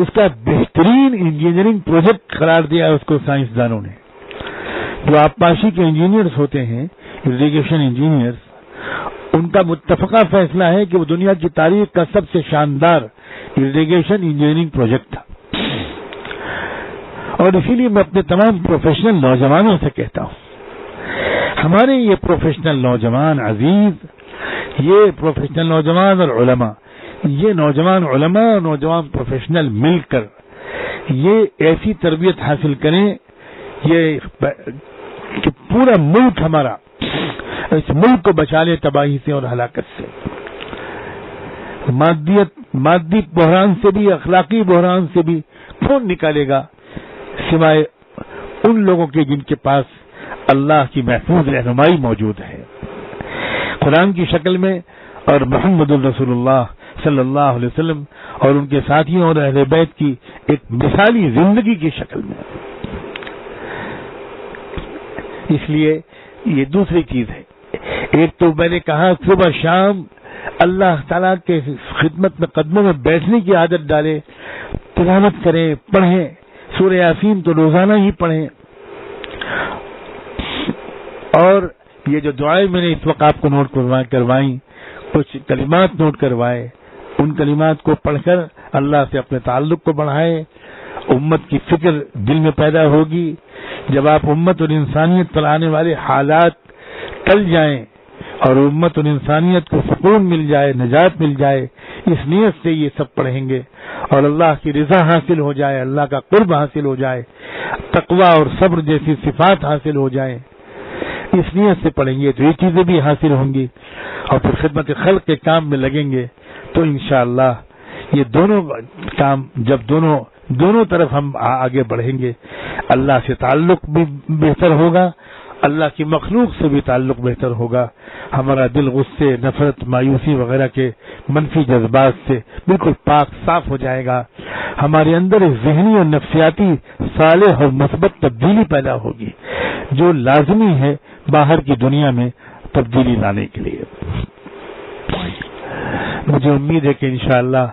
اس کا بہترین انجینئرنگ پروجیکٹ قرار دیا ہے اس کو سائنسدانوں نے۔ جو آبپاشی کے انجینئرز ہوتے ہیں، اریگیشن انجینئرز، ان کا متفقہ فیصلہ ہے کہ وہ دنیا کی تاریخ کا سب سے شاندار اریگیشن انجینئرنگ پروجیکٹ تھا۔ اور اسی لیے میں اپنے تمام پروفیشنل نوجوانوں سے کہتا ہوں، ہمارے یہ پروفیشنل نوجوان عزیز، یہ پروفیشنل نوجوان اور علماء، یہ نوجوان علماء اور نوجوان پروفیشنل مل کر یہ ایسی تربیت حاصل کریں یہ کہ پورا ملک ہمارا اس ملک کو بچا لے تباہی سے اور ہلاکت سے، مادی بحران سے بھی، اخلاقی بحران سے بھی کون نکالے گا سوائے ان لوگوں کے جن کے پاس اللہ کی محفوظ رہنمائی موجود ہے، قرآن کی شکل میں اور محمد الرسول اللہ صلی اللہ علیہ وسلم اور ان کے ساتھیوں اور اہل بیت کی ایک مثالی زندگی کی شکل میں۔ اس لیے یہ دوسری چیز ہے، ایک تو میں نے کہا صبح شام اللہ تعالیٰ کے خدمت میں قدموں میں بیٹھنے کی عادت ڈالے، تلاوت کریں، پڑھیں، سورہ یاسین تو روزانہ ہی پڑھیں، اور یہ جو دعائیں میں نے اس وقت آپ کو نوٹ کروائیں، کچھ کلمات نوٹ کروائے، ان کلمات کو پڑھ کر اللہ سے اپنے تعلق کو بڑھائے، امت کی فکر دل میں پیدا ہوگی۔ جب آپ امت اور انسانیت پر آنے والے حالات ٹل جائیں اور امت اور انسانیت کو سکون مل جائے، نجات مل جائے، اس نیت سے یہ سب پڑھیں گے اور اللہ کی رضا حاصل ہو جائے، اللہ کا قرب حاصل ہو جائے، تقوی اور صبر جیسی صفات حاصل ہو جائیں، اس نیت سے پڑھیں گے تو یہ چیزیں بھی حاصل ہوں گی، اور پھر خدمت خلق کے کام میں لگیں گے تو انشاءاللہ یہ دونوں کام جب دونوں طرف ہم آگے بڑھیں گے، اللہ سے تعلق بھی بہتر ہوگا، اللہ کی مخلوق سے بھی تعلق بہتر ہوگا، ہمارا دل غصے، نفرت، مایوسی وغیرہ کے منفی جذبات سے بالکل پاک صاف ہو جائے گا، ہمارے اندر ایک ذہنی اور نفسیاتی صالح اور مثبت تبدیلی پیدا ہوگی جو لازمی ہے باہر کی دنیا میں تبدیلی لانے کے لیے۔ مجھے امید ہے کہ انشاءاللہ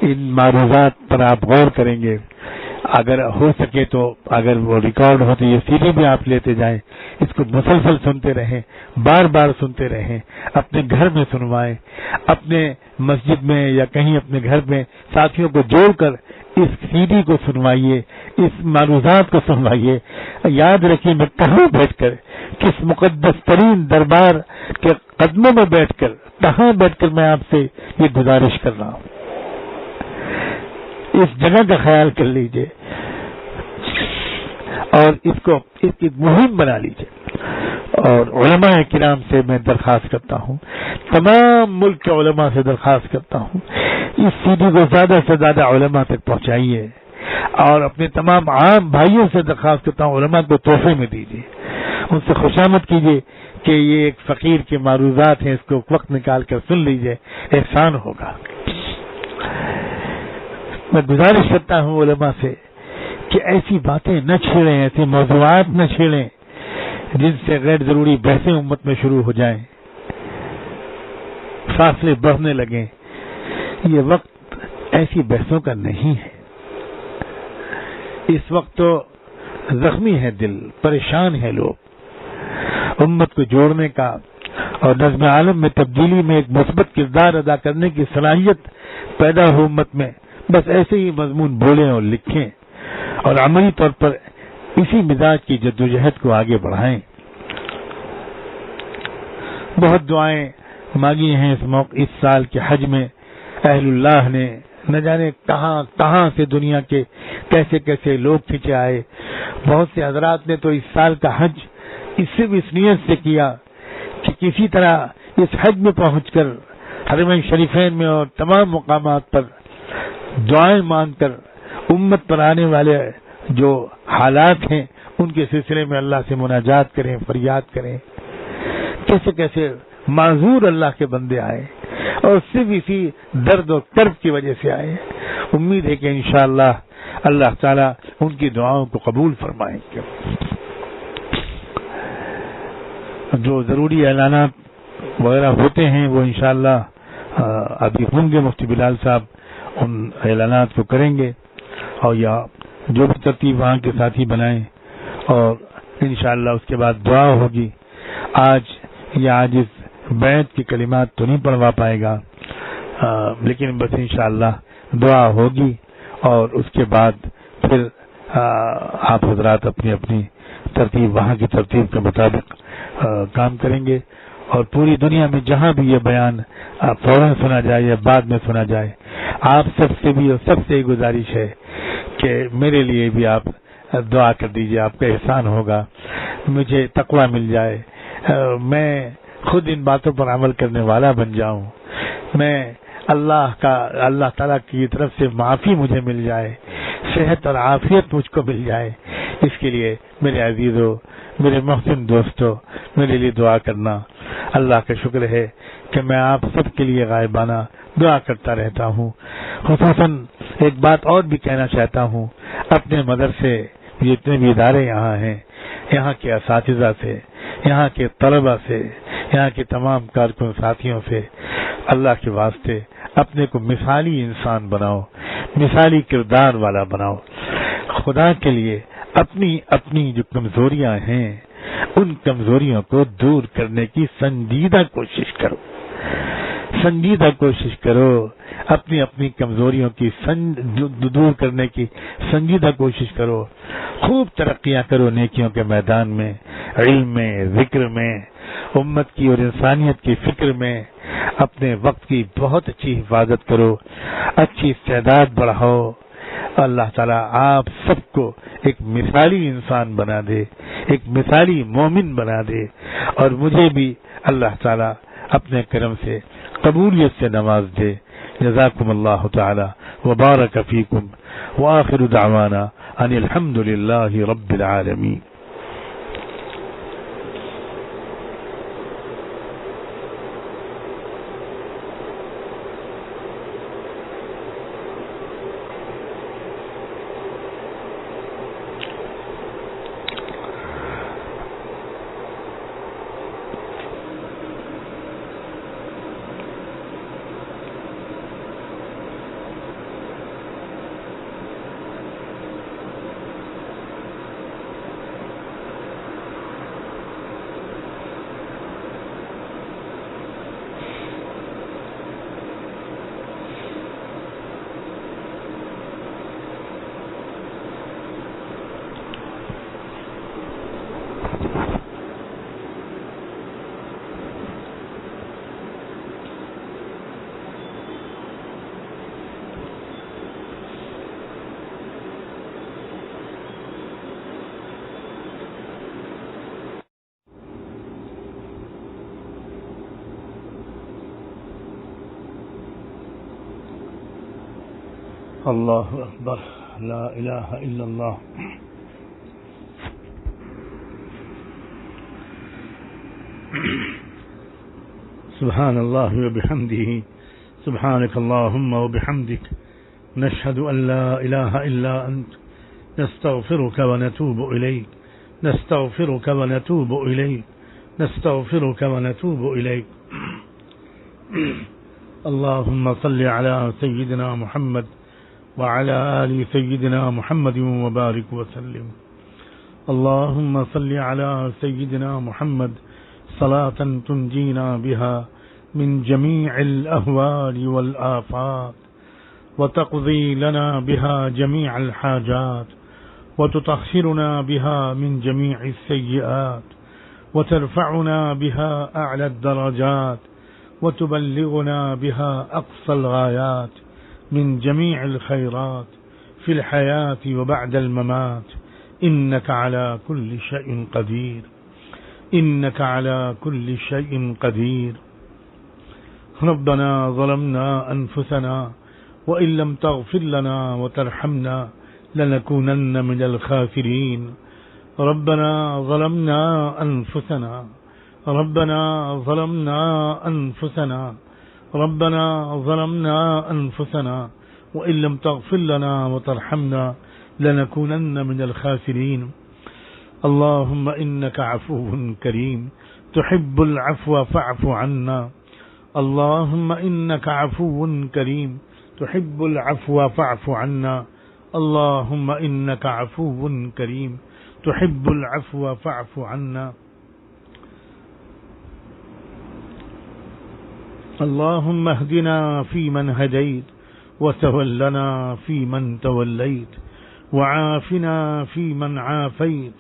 ان معروضات پر آپ غور کریں گے، اگر ہو سکے تو اگر وہ ریکارڈ ہو تو یہ سی ڈی بھی آپ لیتے جائیں، اس کو مسلسل سنتے رہیں، بار بار سنتے رہیں، اپنے گھر میں سنوائیں، اپنے مسجد میں یا کہیں اپنے گھر میں ساتھیوں کو جوڑ کر اس سی ڈی کو سنوائیے، اس معروضات کو سنوائیے۔ یاد رکھیے میں کہاں بیٹھ کر، کس مقدس ترین دربار کے قدموں میں بیٹھ کر، کہاں بیٹھ کر میں آپ سے یہ گزارش کر رہا ہوں، اس جگہ کا خیال کر لیجئے اور اس کی مہم بنا لیجئے۔ اور علماء کرام سے میں درخواست کرتا ہوں، تمام ملک کے علماء سے درخواست کرتا ہوں، اس سی ڈی کو زیادہ سے زیادہ علماء تک پہنچائیے، اور اپنے تمام عام بھائیوں سے درخواست کرتا ہوں علماء کو تحفے میں دیجیے، ان سے خوشامد کیجیے کہ یہ ایک فقیر کے معروضات ہیں، اس کو وقت نکال کر سن لیجیے، احسان ہوگا۔ میں گزارش کرتا ہوں علماء سے کہ ایسی باتیں نہ چھیڑیں، ایسے موضوعات نہ چھیڑیں جن سے غیر ضروری بحثیں امت میں شروع ہو جائیں، فاصلے بڑھنے لگیں۔ یہ وقت ایسی بحثوں کا نہیں ہے، اس وقت تو زخمی ہے دل، پریشان ہے لوگ، امت کو جوڑنے کا اور نظم عالم میں تبدیلی میں ایک مثبت کردار ادا کرنے کی صلاحیت پیدا ہو امت میں، بس ایسے ہی مضمون بولیں اور لکھیں اور عملی طور پر اسی مزاج کی جدوجہد کو آگے بڑھائیں۔ بہت دعائیں مانگی ہیں اس سال کے حج میں، اہل اللہ نے نہ جانے کہاں سے دنیا کے کیسے کیسے لوگ کھینچے آئے، بہت سے حضرات نے تو اس سال کا حج اس نیت سے کیا کہ کسی طرح اس حج میں پہنچ کر حرمین شریفین میں اور تمام مقامات پر دعائیں مانگ کر امت پر آنے والے جو حالات ہیں ان کے سلسلے میں اللہ سے مناجات کریں، فریاد کریں. کیسے کیسے معذور اللہ کے بندے آئے اور صرف اسی درد و کرب کی وجہ سے آئے. امید ہے کہ انشاءاللہ اللہ تعالیٰ ان کی دعاؤں کو قبول فرمائیں گے. جو ضروری اعلانات وغیرہ ہوتے ہیں وہ انشاءاللہ ابھی ہوں گے. مفتی بلال صاحب ان اعلانات کو کریں گے اور یا جو بھی ترتیب وہاں کے ساتھی بنائیں اور انشاءاللہ اس کے بعد دعا ہوگی. آج یہ عاجز بیعت کی کلمات تو نہیں پڑھوا پائے گا لیکن بس انشاءاللہ دعا ہوگی اور اس کے بعد پھر آپ حضرات اپنی اپنی ترتیب وہاں کی ترتیب کے مطابق کام کریں گے. اور پوری دنیا میں جہاں بھی یہ بیان فوراً سنا جائے یا بعد میں سنا جائے، آپ سب سے بھی اور سب سے گزارش ہے کہ میرے لیے بھی آپ دعا کر دیجئے. آپ کا احسان ہوگا، مجھے تقویٰ مل جائے، میں خود ان باتوں پر عمل کرنے والا بن جاؤں، میں اللہ تعالیٰ کی طرف سے معافی مجھے مل جائے، صحت اور عافیت مجھ کو مل جائے. اس کے لیے میرے عزیزوں، میرے محسن دوستوں، میرے لیے دعا کرنا. اللہ کا شکر ہے کہ میں آپ سب کے لیے غائبانہ دعا کرتا رہتا ہوں. خصوصاً ایک بات اور بھی کہنا چاہتا ہوں اپنے مدرسے جتنے بھی ادارے یہاں ہیں، یہاں کے اساتذہ سے، یہاں کے طلبہ سے، یہاں کے تمام کارکن ساتھیوں سے، اللہ کے واسطے اپنے کو مثالی انسان بناؤ، مثالی کردار والا بناؤ. خدا کے لیے اپنی جو کمزوریاں ہیں ان کمزوریوں کو دور کرنے کی سنجیدہ کوشش کرو. اپنی کمزوریوں کی دور کرنے کی سنجیدہ کوشش کرو. خوب ترقیاں کرو نیکیوں کے میدان میں، علم میں، ذکر میں، امت کی اور انسانیت کی فکر میں. اپنے وقت کی بہت اچھی حفاظت کرو، اچھی استعداد بڑھاؤ. اللہ تعالیٰ آپ سب کو ایک مثالی انسان بنا دے، ایک مثالی مومن بنا دے، اور مجھے بھی اللہ تعالیٰ اپنے کرم سے قبولیت سے نواز دے. جزاکم اللہ تعالی وبارک فیکم وآخر دعوانا ان الحمد للہ رب العالمین. اللہ اکبر، لا الہ الا اللہ. سبحان اللہ وبحمدہ، سبحانک اللہم وبحمدک، نشہد ان لا الہ الا انت، نستغفرک ونتوب الیک، نستغفرک ونتوب الیک، نستغفرک ونتوب الیک. اللہم صل علی سیدنا محمد وعلى آل سيدنا محمد وبارك وسلم. اللهم صل على سيدنا محمد صلاة تنجينا بها من جميع الأهوال والآفات، وتقضي لنا بها جميع الحاجات، وتطهرنا بها من جميع السيئات، وترفعنا بها أعلى الدرجات، وتبلغنا بها أقصى الغايات من جميع الخيرات في الحياة وبعد الممات، إنك على كل شيء قدير، إنك على كل شيء قدير. ربنا ظلمنا أنفسنا وإن لم تغفر لنا وترحمنا لنكونن من الخاسرين ربنا ظلمنا أنفسنا ربنا ظلمنا أنفسنا ربنا ظلمنا أنفسنا وإن لم تغفر لنا وترحمنا لنكونن من الخاسرين اللهم إنك عفو كريم تحب العفو فاعف عنا اللهم إنك عفو كريم تحب العفو فاعف عنا اللهم إنك عفو كريم تحب العفو فاعف عنا اللهم اهدنا فيمن هديت وتولنا فيمن توليت وعافنا فيمن عافيت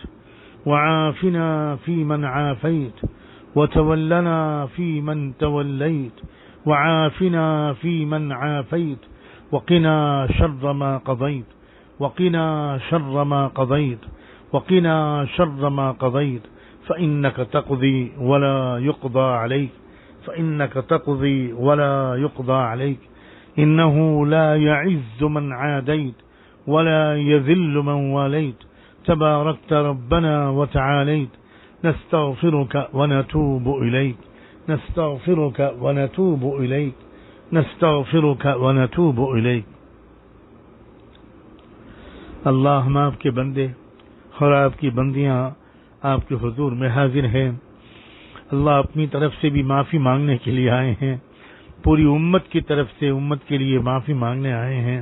وعافنا فيمن عافيت وتولنا فيمن توليت وعافنا فيمن عافيت وقنا شر ما قضيت وقنا شر ما قضيت وقنا شر ما قضيت فإنك تقضي ولا يقضى عليك فإنك تقضي ولا يقضى عليك إنه لا يعز من عاديت ولا يذل من واليت تباركت ربنا وتعاليت نستغفرك ونتوب إليك نستغفرك ونتوب إليك نستغفرك ونتوب إليك اللہ ہم آپ کے بندے اور آپ کی بندیاں آپ کے حضور میں حاضر ہیں. اللہ اپنی طرف سے بھی معافی مانگنے کے لیے آئے ہیں, پوری امت کی طرف سے امت کے لیے معافی مانگنے آئے ہیں.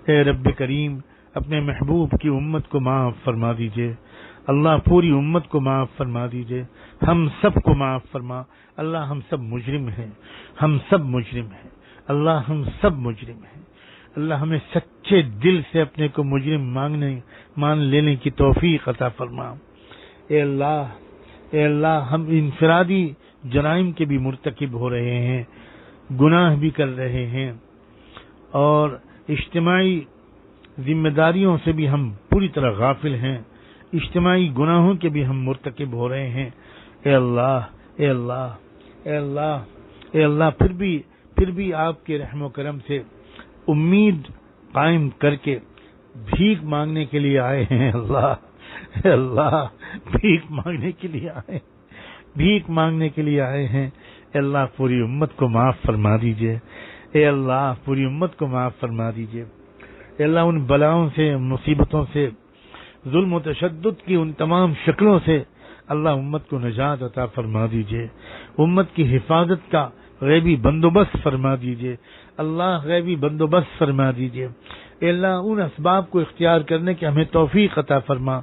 اے رب کریم اپنے محبوب کی امت کو معاف فرما دیجئے. اللہ پوری امت کو معاف فرما دیجئے, ہم سب کو معاف فرما. اللہ ہم سب مجرم ہیں, ہم سب مجرم ہیں, اللہ ہم سب مجرم ہیں. اللہ ہمیں سچے دل سے اپنے کو مجرم مان لینے کی توفیق عطا فرما. اے اللہ ہم انفرادی جرائم کے بھی مرتکب ہو رہے ہیں, گناہ بھی کر رہے ہیں, اور اجتماعی ذمہ داریوں سے بھی ہم پوری طرح غافل ہیں, اجتماعی گناہوں کے بھی ہم مرتکب ہو رہے ہیں. اے اللہ اے اللہ اے اللہ اے اللہ پھر بھی آپ کے رحم و کرم سے امید قائم کر کے بھیک مانگنے کے لیے آئے ہیں. اے اللہ بھیک مانگنے کے لیے آئے, بھیک مانگنے کے لیے آئے ہیں. اے اللہ پوری امت کو معاف فرما دیجئے. اے اللہ پوری امت کو معاف فرما دیجئے. اے اللہ ان بلاؤں سے, مصیبتوں سے, ظلم و تشدد کی ان تمام شکلوں سے اللہ امت کو نجات عطا فرما دیجئے. امت کی حفاظت کا غیبی بندوبست فرما دیجئے. اللہ غیبی بندوبست فرما دیجئے. اے اللہ ان اسباب کو اختیار کرنے کی ہمیں توفیق عطا فرما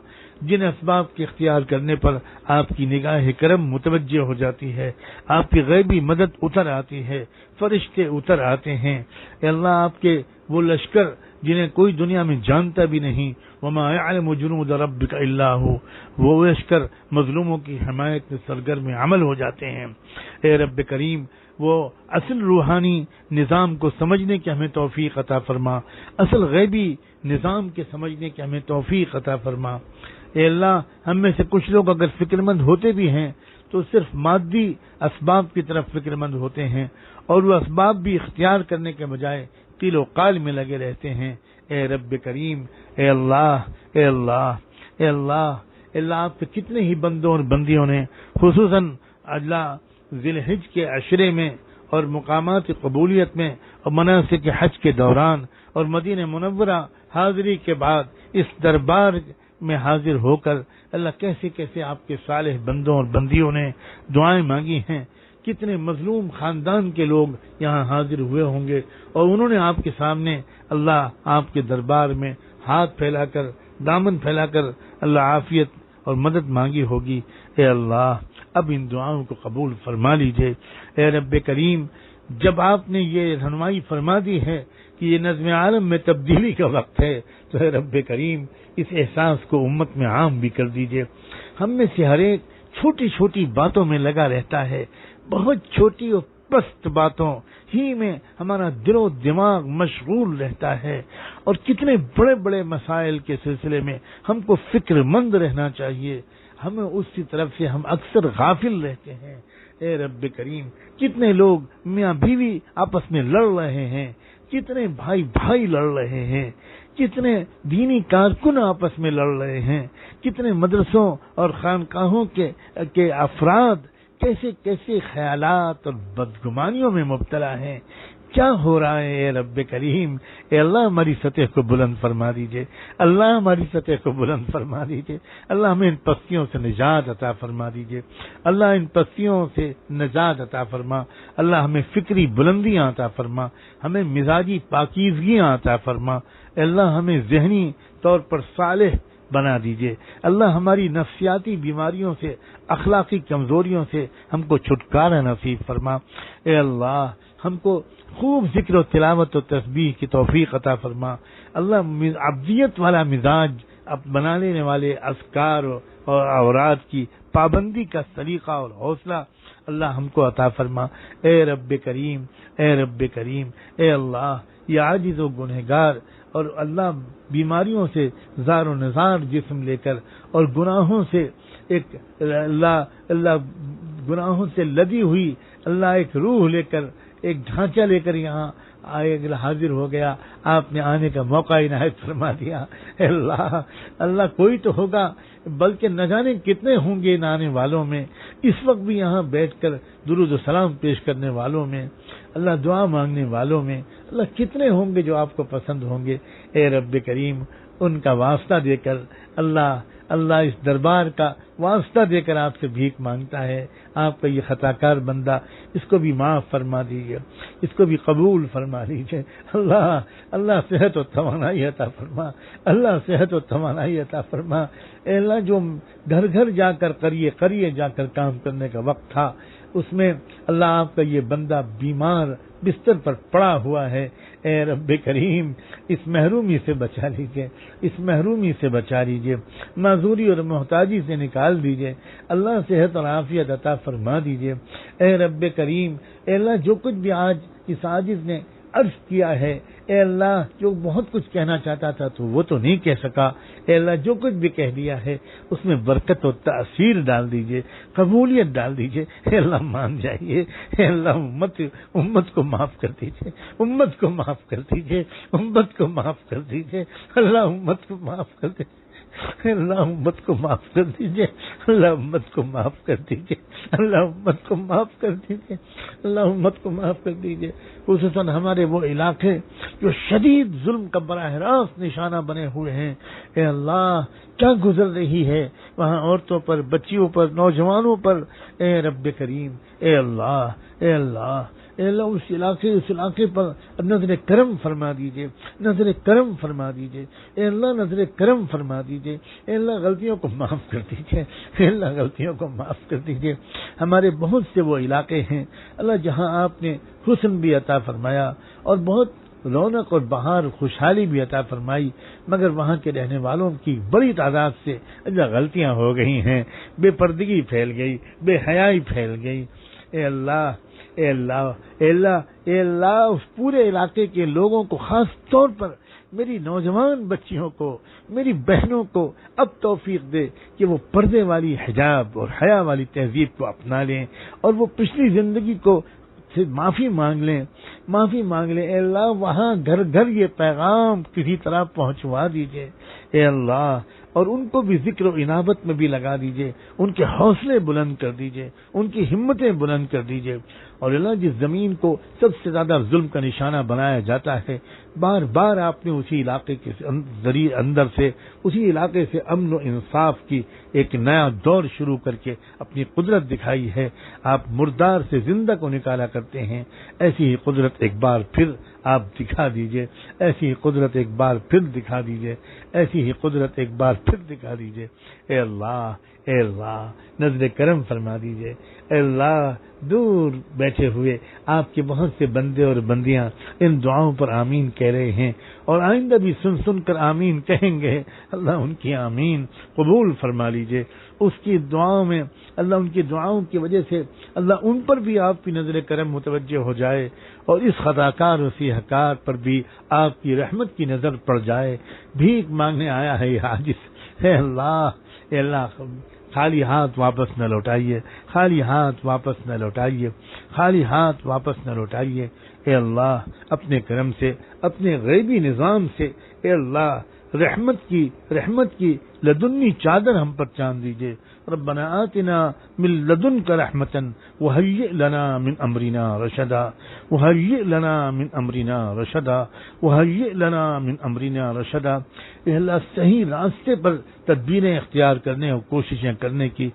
جن اسباب کے اختیار کرنے پر آپ کی نگاہ کرم متوجہ ہو جاتی ہے, آپ کی غیبی مدد اتر آتی ہے, فرشتے اتر آتے ہیں. اے اللہ آپ کے وہ لشکر جنہیں کوئی دنیا میں جانتا بھی نہیں, وما يعلم جنود ربک الا هو, وہ لشکر مظلوموں کی حمایت میں سرگرم عمل ہو جاتے ہیں. اے رب کریم وہ اصل روحانی نظام کو سمجھنے کی ہمیں توفیق عطا فرما, اصل غیبی نظام کے سمجھنے کی ہمیں توفیق عطا فرما. اے اللہ ہم میں سے کچھ لوگ اگر فکر مند ہوتے بھی ہیں تو صرف مادی اسباب کی طرف فکر مند ہوتے ہیں, اور وہ اسباب بھی اختیار کرنے کے بجائے قیل و قال میں لگے رہتے ہیں. اے رب کریم اے اللہ اے اللہ اے اللہ اے اللہ آپ کے کتنے ہی بندوں اور بندیوں نے خصوصاً اللہ ذی الحج کے عشرے میں اور مقامات قبولیت میں اور مناسک حج کے دوران اور مدینہ منورہ حاضری کے بعد اس دربار میں حاضر ہو کر اللہ کیسے کیسے آپ کے صالح بندوں اور بندیوں نے دعائیں مانگی ہیں. کتنے مظلوم خاندان کے لوگ یہاں حاضر ہوئے ہوں گے اور انہوں نے آپ کے سامنے اللہ آپ کے دربار میں ہاتھ پھیلا کر, دامن پھیلا کر اللہ عافیت اور مدد مانگی ہوگی. اے اللہ اب ان دعاؤں کو قبول فرما لیجئے. اے رب کریم جب آپ نے یہ رہنمائی فرما دی ہے کہ یہ نظم عالم میں تبدیلی کا وقت ہے تو اے رب کریم اس احساس کو امت میں عام بھی کر دیجئے. ہم میں سے ہر ایک چھوٹی چھوٹی باتوں میں لگا رہتا ہے, بہت چھوٹی اور پست باتوں ہی میں ہمارا دل و دماغ مشغول رہتا ہے, اور کتنے بڑے بڑے مسائل کے سلسلے میں ہم کو فکر مند رہنا چاہیے, ہمیں اس کی طرف سے ہم اکثر غافل رہتے ہیں. اے رب کریم کتنے لوگ میاں بیوی آپس میں لڑ رہے ہیں, کتنے بھائی بھائی لڑ رہے ہیں، کتنے دینی کارکن آپس میں لڑ رہے ہیں، کتنے مدرسوں اور خانقاہوں کے افراد کیسے کیسے خیالات اور بدگمانیوں میں مبتلا ہیں. کیا ہو رہا ہے اے رب کریم؟ اے اللہ ہماری سطح کو بلند فرما دیجئے، اللہ ہماری سطح کو بلند فرما دیجئے، اللہ ہمیں ان پستیوں سے نجات عطا فرما دیجئے، اللہ ان پستیوں سے نجات عطا فرما، اللہ ہمیں فکری بلندیاں عطا فرما، ہمیں مزاجی پاکیزگیاں عطا فرما، اے اللہ ہمیں ذہنی طور پر صالح بنا دیجئے، اللہ ہماری نفسیاتی بیماریوں سے، اخلاقی کمزوریوں سے ہم کو چھٹکارا نصیب فرما. اے اللہ ہم کو خوب ذکر و تلاوت و تسبیح کی توفیق عطا فرما. اللہ عبدیت والا مزاج بنا لینے والے اذکار اور اوراد کی پابندی کا طریقہ اور حوصلہ اللہ ہم کو عطا فرما. اے رب کریم، اے رب کریم، اے اللہ یہ عاجز و گنہگار اور اللہ بیماریوں سے زار و نزار جسم لے کر اور گناہوں سے ایک اللہ گناہوں سے لدی ہوئی اللہ ایک روح لے کر، ایک ڈھانچہ لے کر یہاں حاضر ہو گیا. آپ نے آنے کا موقع عنایت فرما دیا. اللہ کوئی تو ہوگا، بلکہ نہ جانے کتنے ہوں گے ان آنے والوں میں، اس وقت بھی یہاں بیٹھ کر درود و سلام پیش کرنے والوں میں، اللہ دعا مانگنے والوں میں اللہ کتنے ہوں گے جو آپ کو پسند ہوں گے. اے رب کریم ان کا واسطہ دے کر اللہ اس دربار کا واسطہ دے کر آپ سے بھیک مانگتا ہے. آپ کا یہ خطا کار بندہ، اس کو بھی معاف فرما دیجیے، اس کو بھی قبول فرما لیجیے. اللہ صحت و توانائی عطا فرما، اللہ صحت و توانائی عطا فرما. اے اللہ جو گھر گھر جا کر قریے جا کر کام کرنے کا وقت تھا، اس میں اللہ آپ کا یہ بندہ بیمار بستر پر پڑا ہوا ہے. اے رب کریم اس محرومی سے بچا لیجئے، اس محرومی سے بچا لیجئے، معذوری اور محتاجی سے نکال دیجئے. اللہ صحت اور عافیت عطا فرما دیجئے. اے رب کریم، اے اللہ جو کچھ بھی آج اس عاجز نے عرض کیا ہے، اے اللہ جو بہت کچھ کہنا چاہتا تھا تو وہ تو نہیں کہہ سکا، اے اللہ جو کچھ بھی کہہ دیا ہے اس میں برکت و تأثیر ڈال دیجئے، قبولیت ڈال دیجئے. اے اللہ مان جائیے. اے اللہ امت کو معاف کر دیجئے، امت کو معاف کر دیجئے، امت کو معاف کر دیجئے. اللہ امت کو معاف کر دیجئے، اللہ امت کو معاف کر دیجئے، اللہ امت کو معاف کر دیجئے، اللہ امت کو معاف کر دیجئے، اللہ امت کو معاف کر دیجئے. خصوصاً ہمارے وہ علاقے جو شدید ظلم کا براہ راست نشانہ بنے ہوئے ہیں، اے اللہ کیا گزر رہی ہے وہاں عورتوں پر، بچیوں پر، نوجوانوں پر. اے رب کریم، اے اللہ، اے اللہ، اے اللہ اس علاقے پر نظر کرم فرما دیجئے، نظر کرم فرما دیجئے. اے اللہ نظر کرم فرما دیجئے. اے اللہ غلطیوں کو معاف کر دیجئے، اے اللہ غلطیوں کو معاف کر دیجئے. ہمارے بہت سے وہ علاقے ہیں اللہ جہاں آپ نے حسن بھی عطا فرمایا اور بہت رونق اور بہار خوشحالی بھی عطا فرمائی، مگر وہاں کے رہنے والوں کی بڑی تعداد سے غلطیاں ہو گئی ہیں، بے پردگی پھیل گئی، بے حیائی پھیل گئی. اے اللہ، اے اللہ، اے اللہ، اے اللہ اس پورے علاقے کے لوگوں کو، خاص طور پر میری نوجوان بچیوں کو، میری بہنوں کو اب توفیق دے کہ وہ پردے والی حجاب اور حیا والی تہذیب کو اپنا لیں اور وہ پچھلی زندگی کو سے معافی مانگ لیں. اے اللہ وہاں گھر گھر یہ پیغام کسی طرح پہنچوا دیجئے. اے اللہ اور ان کو بھی ذکر و انابت میں بھی لگا دیجئے، ان کے حوصلے بلند کر دیجئے، ان کی ہمتیں بلند کر دیجئے. اور اللہ جس زمین کو سب سے زیادہ ظلم کا نشانہ بنایا جاتا ہے، بار بار آپ نے اسی علاقے کے اندر سے، اسی علاقے سے امن و انصاف کی ایک نیا دور شروع کر کے اپنی قدرت دکھائی ہے. آپ مردار سے زندہ کو نکالا کرتے ہیں، ایسی ہی قدرت ایک بار پھر آپ دکھا دیجئے، ایسی ہی قدرت ایک بار پھر دکھا دیجئے، ایسی ہی قدرت ایک بار پھر دکھا دیجئے. اے اللہ، اے اللہ نظر کرم فرما دیجئے. اے اللہ دور بیٹھے ہوئے آپ کے بہت سے بندے اور بندیاں ان دعاؤں پر آمین کہہ رہے ہیں اور آئندہ بھی سن سن کر آمین کہیں گے. اللہ ان کی آمین قبول فرما لیجئے. اس کی دعاؤں میں اللہ ان کی دعاؤں کی وجہ سے اللہ ان پر بھی آپ کی نظر کرم متوجہ ہو جائے اور اس خطا کار و سیاہ کار پر بھی آپ کی رحمت کی نظر پڑ جائے. بھیک مانگنے آیا ہے یہ عاجز. اے اللہ، اے اللہ خالی ہاتھ واپس نہ لوٹائیے، خالی ہاتھ واپس نہ لوٹائیے، خالی ہاتھ واپس نہ لوٹائیے. اے اللہ اپنے کرم سے، اپنے غیبی نظام سے اے اللہ رحمت کی لدنی چادر ہم پر چاند دیجئے. ربنا آتنا من لدنک رحمتا وہیئ لنا من امرنا رشدا وہیئ لنا من امرنا رشدا وہیئ لنا من امرنا رشدا. اے اللہ صحیح راستے پر تدبیریں اختیار کرنے اور کوششیں کرنے کی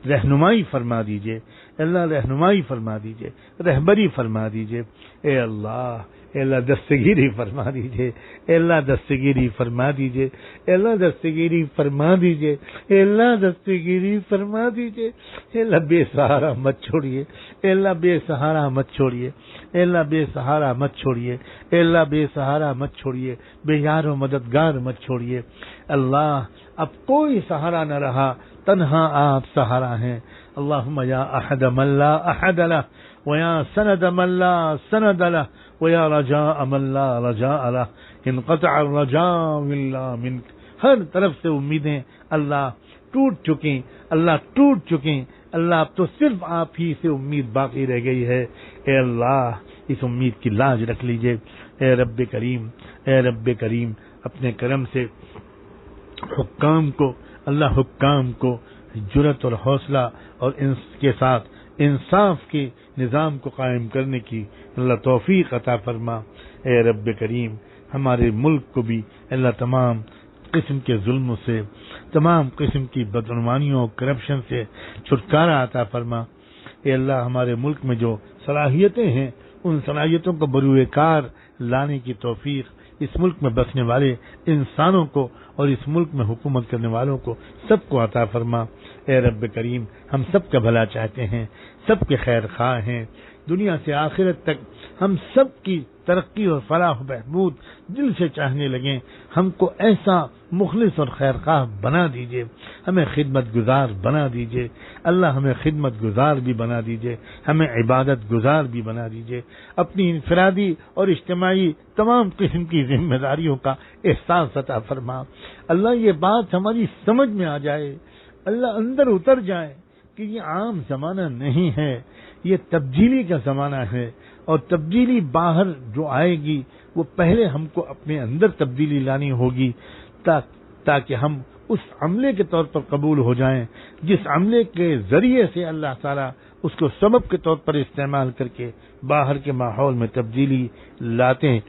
رہنمائی فرما دیجئے. اللہ رہنمائی فرما دیجئے، رہبری فرما دیجئے. اے اللہ دستگیری فرما دیجئے. اے اللہ دستگیری فرما دیجئے. اے اللہ دستگیری فرما دیجئے. اے اللہ دستگیری فرما دیجئے. اے اللہ بے سہارا مت چھوڑیے. اے اللہ بے سہارا مت چھوڑیے. اے اللہ بے سہارا مت چھوڑیے. اے اللہ بے سہارا مت چھوڑیے. بے یار و مددگار مت چھوڑیے. اللہ اب کوئی سہارا نہ رہا، تنہا آپ سہارا ہیں. اللہم یا احد من لا احد لہ ویا سند من لا سند لہ ویا رجاء من لا رجاء لہ انقطع الرجاء الا منک. ہر طرف سے امیدیں اللہ ٹوٹ چکیں، اللہ ٹوٹ چکیں. اللہ اب تو صرف آپ ہی سے امید باقی رہ گئی ہے. اے اللہ اس امید کی لاج رکھ لیجئے. اے رب کریم، اے رب کریم اپنے کرم سے حکام کو جرأت اور حوصلہ اور ان کے ساتھ انصاف کے نظام کو قائم کرنے کی اللہ توفیق عطا فرما. اے رب کریم ہمارے ملک کو بھی اللہ تمام قسم کے ظلموں سے، تمام قسم کی بدعنوانیوں کرپشن سے چھٹکارا عطا فرما. اے اللہ ہمارے ملک میں جو صلاحیتیں ہیں ان صلاحیتوں کو بروئے کار لانے کی توفیق اس ملک میں بسنے والے انسانوں کو اور اس ملک میں حکومت کرنے والوں کو سب کو عطا فرما. اے رب کریم ہم سب کا بھلا چاہتے ہیں، سب کے خیر خواہ ہیں. دنیا سے آخرت تک ہم سب کی ترقی اور فلاح و بہبود دل سے چاہنے لگیں. ہم کو ایسا مخلص اور خیر خواہ بنا دیجئے، ہمیں خدمت گزار بنا دیجئے. اللہ ہمیں خدمت گزار بھی بنا دیجئے، ہمیں عبادت گزار بھی بنا دیجئے. اپنی انفرادی اور اجتماعی تمام قسم کی ذمہ داریوں کا احساس عطا فرما. اللہ یہ بات ہماری سمجھ میں آ جائے، اللہ اندر اتر جائے کہ یہ عام زمانہ نہیں ہے، یہ تبدیلی کا زمانہ ہے. اور تبدیلی باہر جو آئے گی وہ پہلے ہم کو اپنے اندر تبدیلی لانی ہوگی تاکہ ہم اس عملے کے طور پر قبول ہو جائیں جس عملے کے ذریعے سے اللہ تعالیٰ اس کو سبب کے طور پر استعمال کر کے باہر کے ماحول میں تبدیلی لاتے ہیں،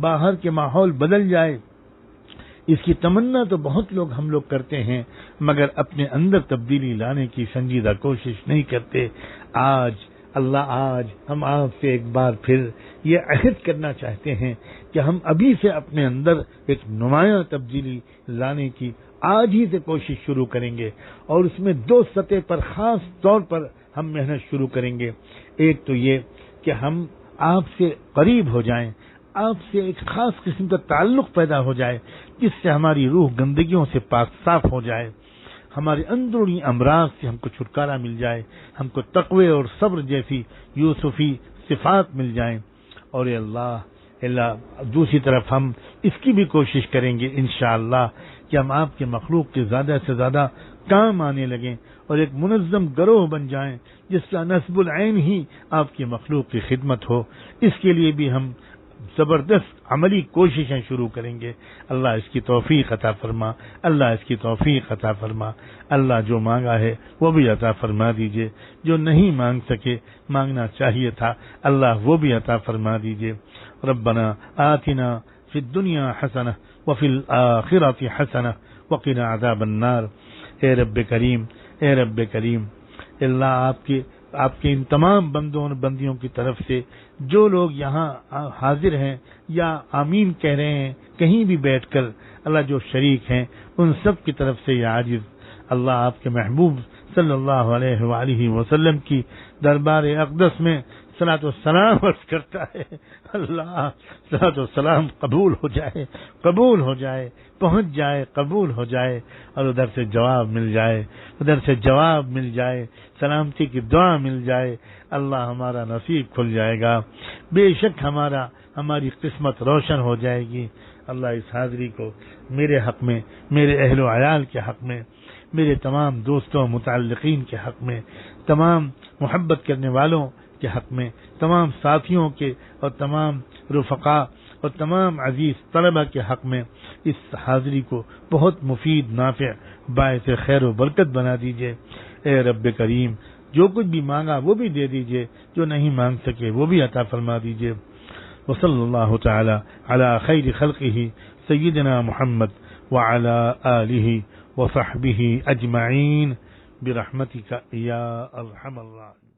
باہر کے ماحول بدل جائے. اس کی تمنا تو بہت ہم لوگ کرتے ہیں مگر اپنے اندر تبدیلی لانے کی سنجیدہ کوشش نہیں کرتے. آج ہم آپ سے ایک بار پھر یہ عہد کرنا چاہتے ہیں کہ ہم ابھی سے اپنے اندر ایک نمایاں تبدیلی لانے کی آج ہی سے کوشش شروع کریں گے. اور اس میں دو سطح پر خاص طور پر ہم محنت شروع کریں گے. ایک تو یہ کہ ہم آپ سے قریب ہو جائیں، آپ سے ایک خاص قسم کا تعلق پیدا ہو جائے جس سے ہماری روح گندگیوں سے پاک صاف ہو جائے، ہمارے اندرونی امراض سے ہم کو چھٹکارا مل جائے، ہم کو تقوی اور صبر جیسی یوسفی صفات مل جائیں. اور اے اللہ دوسری طرف ہم اس کی بھی کوشش کریں گے انشاءاللہ کہ ہم آپ کے مخلوق کے زیادہ سے زیادہ کام آنے لگیں اور ایک منظم گروہ بن جائیں جس کا نصب العین ہی آپ کی مخلوق کی خدمت ہو. اس کے لیے بھی ہم زبردست عملی کوششیں شروع کریں گے. اللہ اس کی توفیق عطا فرما، اللہ اس کی توفیق عطا فرما. اللہ جو مانگا ہے وہ بھی عطا فرما دیجئے، جو نہیں مانگ سکے مانگنا چاہیے تھا اللہ وہ بھی عطا فرما دیجئے. ربنا آتنا فی الدنیا حسنہ وفی الآخرۃ حسنہ وقنا عذاب النار. اے رب کریم، اے رب کریم، اللہ آپ کے ان تمام بندوں اور بندیوں کی طرف سے جو لوگ یہاں حاضر ہیں یا آمین کہہ رہے ہیں کہیں بھی بیٹھ کر، اللہ جو شریک ہیں ان سب کی طرف سے یہ عاجز اللہ آپ کے محبوب صلی اللہ علیہ وآلہ وسلم کی دربار اقدس میں صلاۃ و سلام عرض کرتا ہے. اللہ صلاۃ و سلام قبول ہو جائے، قبول ہو جائے، پہنچ جائے، قبول ہو جائے اور ادھر سے جواب مل جائے، ادھر سے جواب مل جائے، سلامتی کی دعا مل جائے. اللہ ہمارا نصیب کھل جائے گا، بے شک ہماری قسمت روشن ہو جائے گی. اللہ اس حاضری کو میرے حق میں، میرے اہل و عیال کے حق میں، میرے تمام دوستوں متعلقین کے حق میں، تمام محبت کرنے والوں کے حق میں، تمام ساتھیوں کے اور تمام رفقا اور تمام عزیز طلبہ کے حق میں اس حاضری کو بہت مفید، نافع، باعث خیر و برکت بنا دیجئے۔ اے رب کریم، جو کچھ بھی مانگا وہ بھی دے دیجئے، جو نہیں مانگ سکے وہ بھی عطا فرما دیجئے۔ وصلی اللہ تعالی علی خیر خلقہ سیدنا محمد وعلی آلہ وصحبہ اجمعین برحمتک یا ارحم الراحمین۔